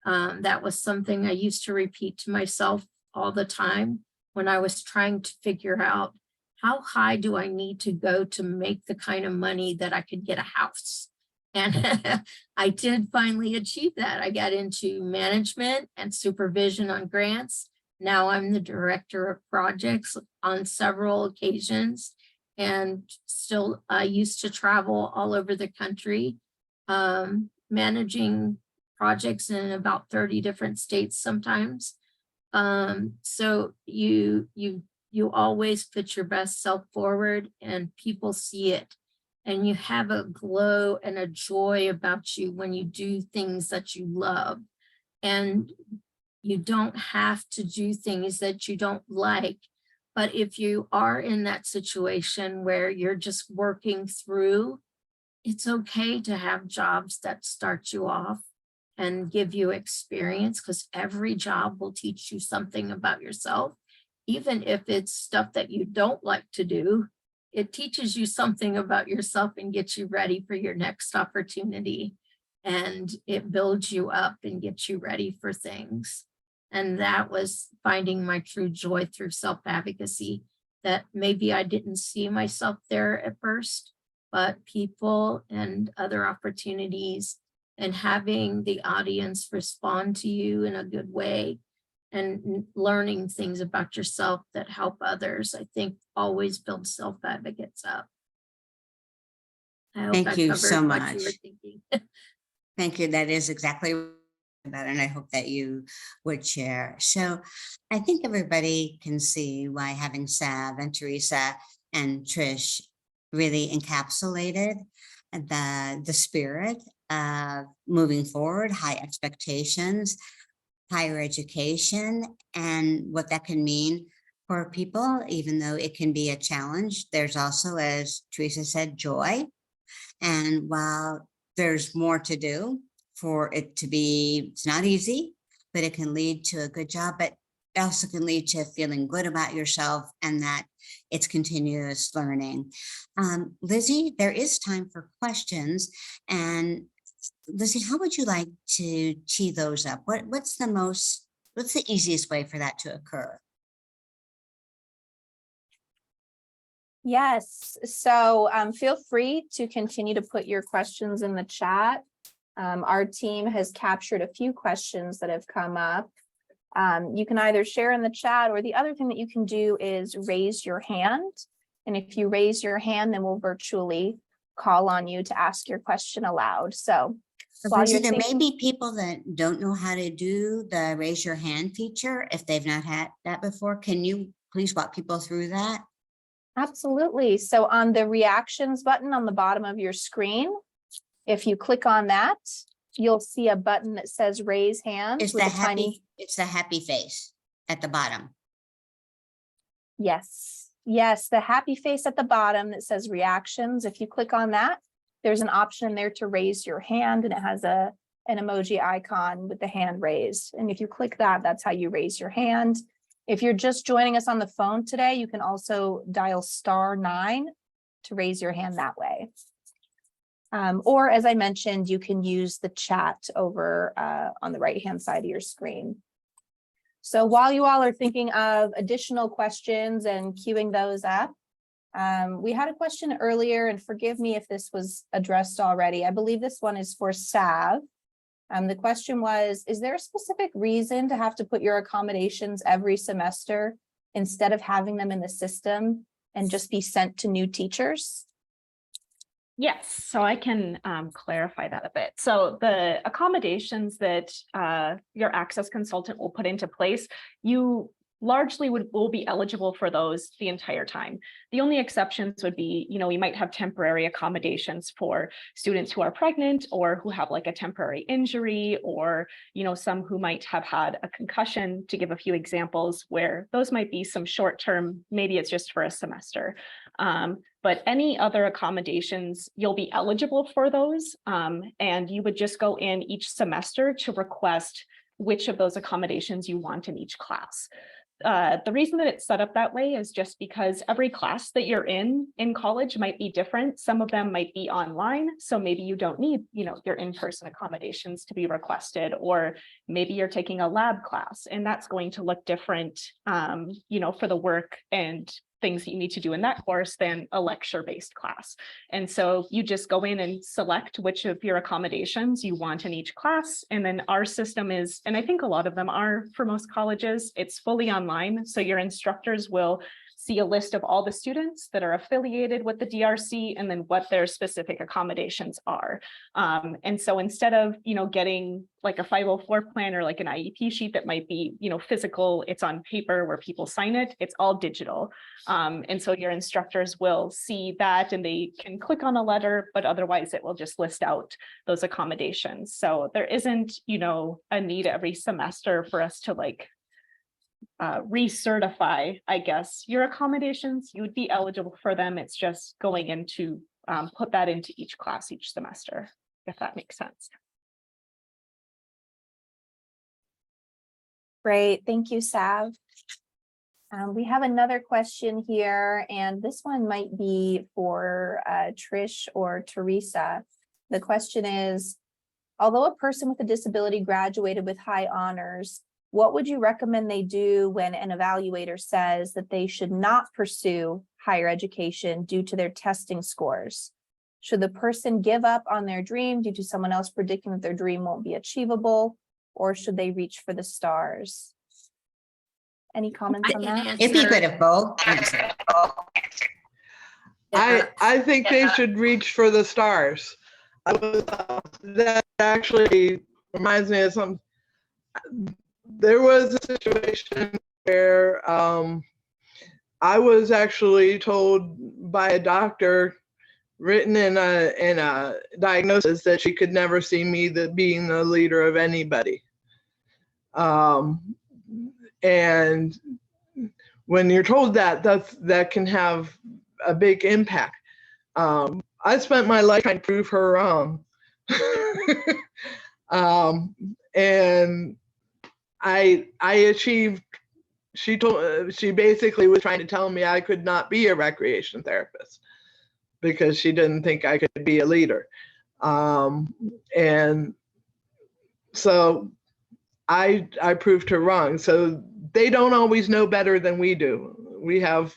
That was something I used to repeat to myself all the time when I was trying to figure out how high do I need to go to make the kind of money that I could get a house. And I did finally achieve that. I got into management and supervision on grants. Now I'm the director of projects on several occasions. And still, I used to travel all over the country, managing projects in about 30 different states sometimes. So you always put your best self forward and people see it. And you have a glow and a joy about you when you do things that you love. And you don't have to do things that you don't like. But if you are in that situation where you're just working through, it's okay to have jobs that start you off and give you experience, because every job will teach you something about yourself. Even if it's stuff that you don't like to do, it teaches you something about yourself and gets you ready for your next opportunity. And it builds you up and gets you ready for things. And that was finding my true joy through self-advocacy, that maybe I didn't see myself there at first, but people and other opportunities and having the audience respond to you in a good way and learning things about yourself that help others, I think always builds self-advocates up. I hope Thank I you so covered what you were much. thinking. Thank you. That is exactly that, and I hope that you would share. So I think everybody can see why having Sav and Teresa and Trish really encapsulated the spirit of moving forward, high expectations, higher education, and what that can mean for people, even though it can be a challenge. There's also, as Teresa said, joy. And while there's more to do for it to be, it's not easy, but it can lead to a good job, but it also can lead to feeling good about yourself and that it's continuous learning. Lizzie, there is time for questions. And Lizzie, how would you like to tee those up? What's the easiest way for that to occur? Yes, so feel free to continue to put your questions in the chat. Our team has captured a few questions that have come up. You can either share in the chat, or the other thing that you can do is raise your hand. And if you raise your hand, then we'll virtually call on you to ask your question aloud. So while you're There may thinking, be people that don't know how to do the raise your hand feature if they've not had that before. Can you please walk people through that? absolutely. So on the reactions button on the bottom of your screen, if you click on that, you'll see a button that says raise hands It's with the a tiny. it's the happy face at the bottom. Yes, yes, the happy face at the bottom that says reactions. If you click on that, there's an option there to raise your hand, and it has an emoji icon with the hand raised. And if you click that, that's how you raise your hand. If you're just joining us on the phone today, you can also dial *9 to raise your hand that way. Or as I mentioned, you can use the chat over on the right-hand side of your screen. So while you all are thinking of additional questions and queuing those up, we had a question earlier, and forgive me if this was addressed already. I believe this one is for Sav. The question was, is there a specific reason to have to put your accommodations every semester instead of having them in the system and just be sent to new teachers? Yes, so I can clarify that a bit. So the accommodations that your access consultant will put into place, you largely will be eligible for those the entire time. The only exceptions would be, we might have temporary accommodations for students who are pregnant or who have like a temporary injury, or, some who might have had a concussion, to give a few examples where those might be some short-term, maybe it's just for a semester. But any other accommodations, you'll be eligible for those. And you would just go in each semester to request which of those accommodations you want in each class. The reason that it's set up that way is just because every class that you're in college might be different. Some of them might be online, so maybe you don't need, your in-person accommodations to be requested, or maybe you're taking a lab class and that's going to look different, for the work and things that you need to do in that course than a lecture-based class. And so you just go in and select which of your accommodations you want in each class. And then our system is, and I think a lot of them are for most colleges, it's fully online. So your instructors will see a list of all the students that are affiliated with the DRC and then what their specific accommodations are. And so instead of, getting like a 504 plan or like an IEP sheet that might be, physical, it's on paper where people sign it, it's all digital. And so your instructors will see that and they can click on a letter, but otherwise it will just list out those accommodations. So there isn't, a need every semester for us to like recertify, I guess, your accommodations. You would be eligible for them. It's just going into put that into each class each semester, if that makes sense. Great, thank you, Sav. We have another question here, and this one might be for Trish or Teresa. The question is, although a person with a disability graduated with high honors, what would you recommend they do when an evaluator says that they should not pursue higher education due to their testing scores? Should the person give up on their dream due to someone else predicting that their dream won't be achievable, or should they reach for the stars? Any comments on that? If you could have both. I think they should reach for the stars. That actually reminds me of something. There was a situation where I was actually told by a doctor, written in a diagnosis, that she could never see me being the leader of anybody. And when you're told that can have a big impact. I spent my life trying to prove her wrong. And I achieved, she basically was trying to tell me I could not be a recreation therapist because she didn't think I could be a leader. And so I proved her wrong. So they don't always know better than we do. We have,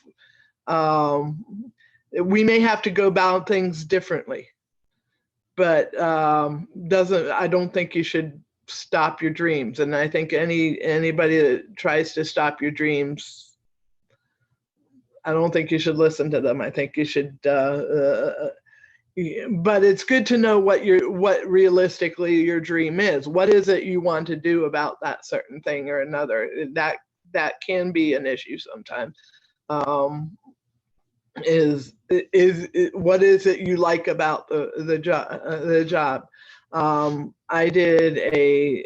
we may have to go about things differently, but I don't think you should stop your dreams. And I think anybody that tries to stop your dreams, I don't think you should listen to them. I think you should, but it's good to know what realistically your dream is. What is it you want to do about that certain thing or another? That can be an issue sometimes. Is what is it you like about the job? I did a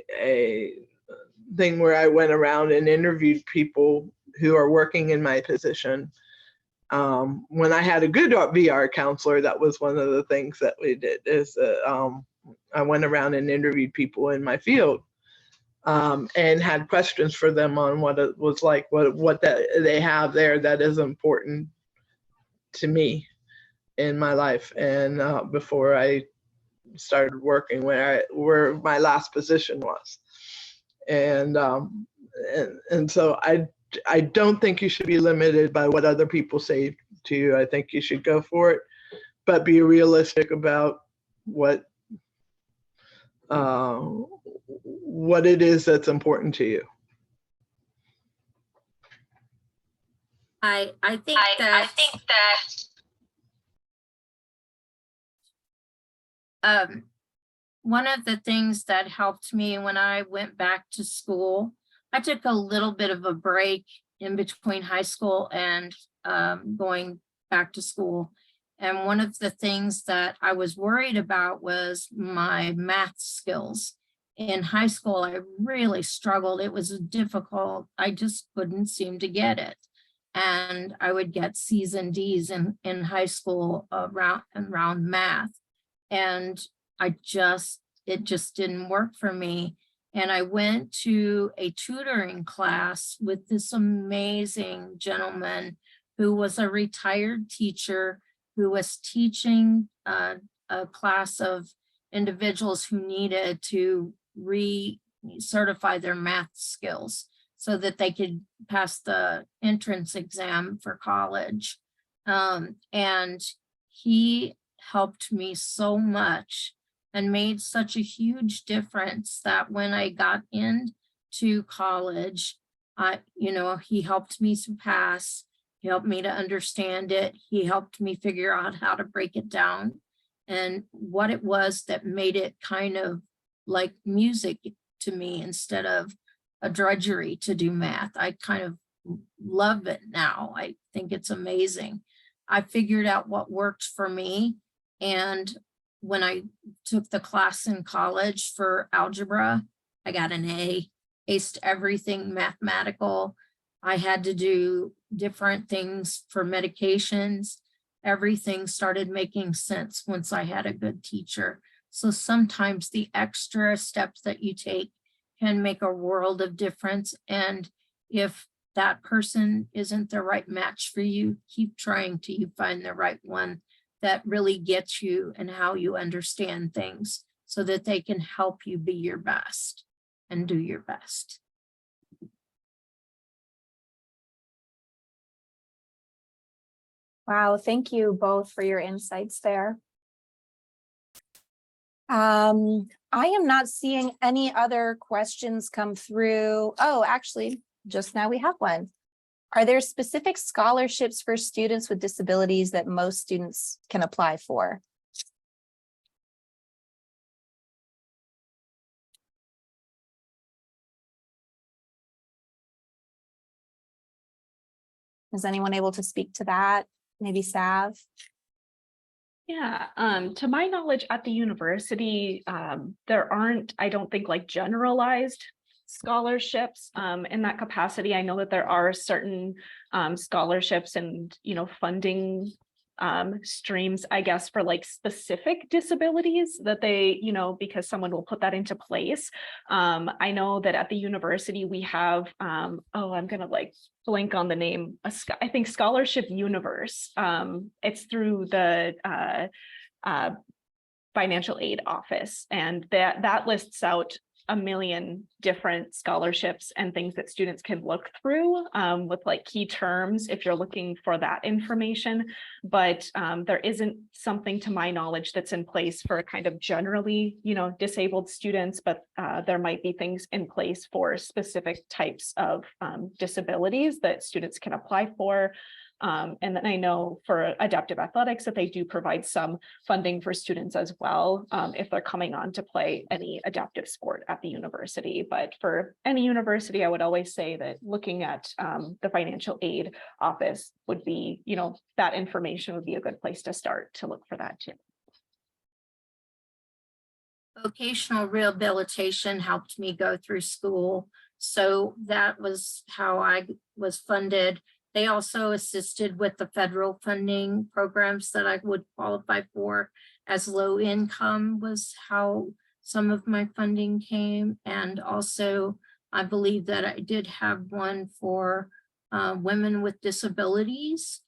thing where I went around and interviewed people who are working in my position. When I had a good VR counselor, that was one of the things that we did. Is I went around and interviewed people in my field, and had questions for them on what it was like, what that they have there that is important to me in my life, and before I started working where my last position was, and so I don't think you should be limited by what other people say to you. I think you should go for it, but be realistic about what it is that's important to you. I think that one of the things that helped me when I went back to school, I took a little bit of a break in between high school and going back to school. And one of the things that I was worried about was my math skills. In high school, I really struggled. It was difficult. I just couldn't seem to get it. And I would get C's and D's in high school around math. And it just didn't work for me. And I went to a tutoring class with this amazing gentleman who was a retired teacher who was teaching a class of individuals who needed to recertify their math skills. so that they could pass the entrance exam for college. And he helped me so much and made such a huge difference that when I got into college, he helped me to pass. He helped me to understand it. He helped me figure out how to break it down and what it was that made it kind of like music to me instead of a drudgery to do math. I kind of love it now. I think it's amazing. I figured out what worked for me. And when I took the class in college for algebra, I got an A, aced everything mathematical. I had to do different things for medications. Everything started making sense once I had a good teacher. So sometimes the extra steps that you take can make a world of difference. And if that person isn't the right match for you, keep trying till you find the right one that really gets you and how you understand things so that they can help you be your best and do your best. Wow, thank you both for your insights there. I am not seeing any other questions come through. Oh, actually, just now we have one. Are there specific scholarships for students with disabilities that most students can apply for? Is anyone able to speak to that? Maybe Sav? Yeah, to my knowledge at the university, there aren't, I don't think, like generalized scholarships in that capacity. I know that there are certain scholarships and, funding streams, I guess, for like specific disabilities that they, because someone will put that into place. I know that at the university we have, I'm gonna like blank on the name, I think Scholarship Universe. It's through the financial aid office, and that lists out a million different scholarships and things that students can look through with like key terms if you're looking for that information. But there isn't something to my knowledge that's in place for kind of generally, disabled students, but there might be things in place for specific types of disabilities that students can apply for. And then I know for adaptive athletics that they do provide some funding for students as well, if they're coming on to play any adaptive sport at the university. But for any university, I would always say that looking at the financial aid office would be, that information would be a good place to start to look for that too. Vocational rehabilitation helped me go through school. So that was how I was funded. They also assisted with the federal funding programs that I would qualify for, as low income was how some of my funding came. And also, I believe that I did have one for women with disabilities.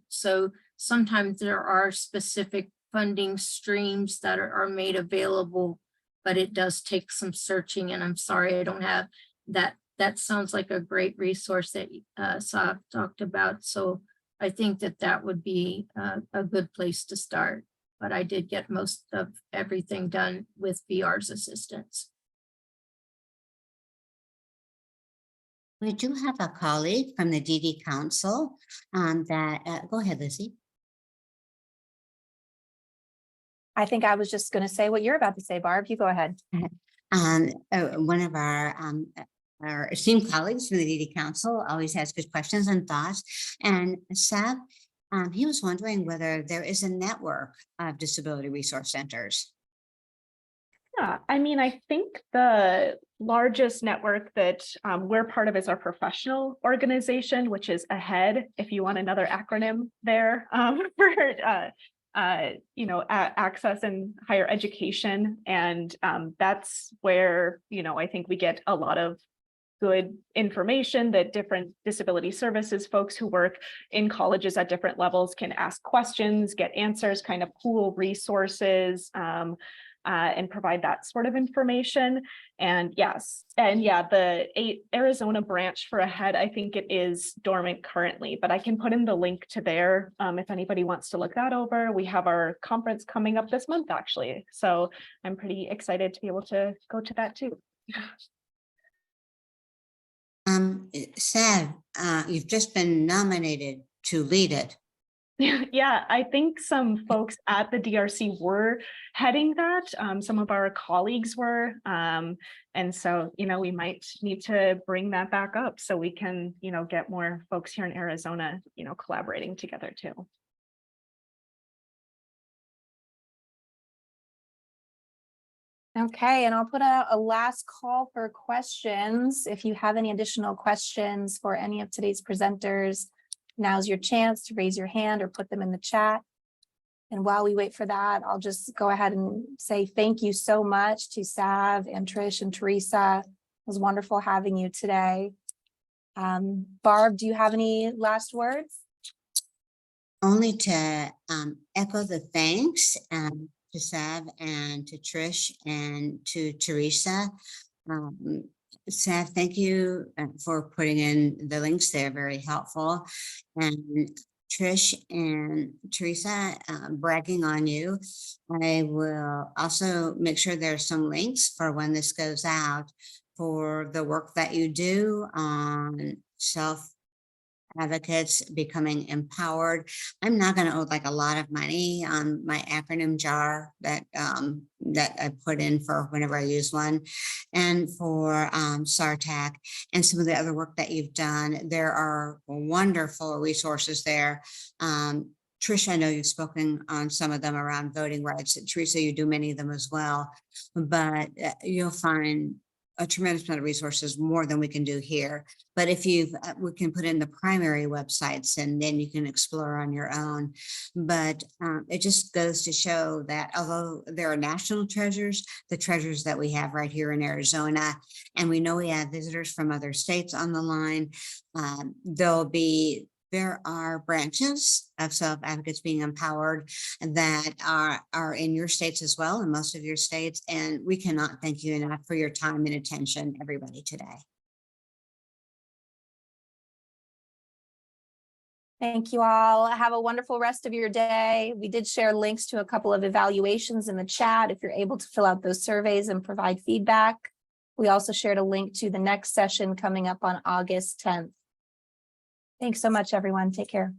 So sometimes there are specific funding streams that are made available, but it does take some searching, and I'm sorry I don't have that. That sounds like a great resource that Sav talked about. So I think that would be a good place to start. But I did get most of everything done with VR's assistance. We do have a colleague from the DD Council go ahead, Lizzie. I think I was just going to say what you're about to say, Barb. You go ahead. One of our esteemed colleagues from the DD Council always has good questions and thoughts. And Sav, he was wondering whether there is a network of disability resource centers. Yeah, I think the largest network that we're part of is our professional organization, which is AHEAD, if you want another acronym there, for access and higher education. And that's where, I think we get a lot of good information that different disability services folks who work in colleges at different levels can ask questions, get answers, kind of pool resources. and provide that sort of information. And yes, and yeah, the Arizona branch for AHEAD, I think it is dormant currently, but I can put in the link to there if anybody wants to look that over. We have our conference coming up this month, actually. So I'm pretty excited to be able to go to that too. Sav, you've just been nominated to lead it. Yeah, I think some folks at the DRC were heading that. Some of our colleagues were. And so, we might need to bring that back up so we can, get more folks here in Arizona, collaborating together too. Okay, and I'll put out a last call for questions. If you have any additional questions for any of today's presenters, now's your chance to raise your hand or put them in the chat. And while we wait for that, I'll just go ahead and say thank you so much to Sav and Trish and Teresa. It was wonderful having you today. Barb, do you have any last words? Only to echo the thanks to Sav and to Trish and to Teresa. Sav, thank you for putting in the links there, very helpful. And Trish and Teresa, bragging on you. I will also make sure there's some links for when this goes out for the work that you do on self-advocates becoming empowered. I'm not going to owe like a lot of money on my acronym jar that that I put in for whenever I use one, and for SARTAC and some of the other work that you've done. There are wonderful resources there. Trish, I know you've spoken on some of them around voting rights. Teresa, you do many of them as well, but you'll find a tremendous amount of resources, more than we can do here. But if we can put in the primary websites and then you can explore on your own. But it just goes to show that although there are national treasures, the treasures that we have right here in Arizona, and we know we have visitors from other states on the line, there are branches of self-advocates being empowered that are in your states as well, in most of your states. And we cannot thank you enough for your time and attention, everybody, today. Thank you all. Have a wonderful rest of your day. We did share links to a couple of evaluations in the chat if you're able to fill out those surveys and provide feedback. We also shared a link to the next session coming up on August 10th. Thanks so much, everyone. Take care.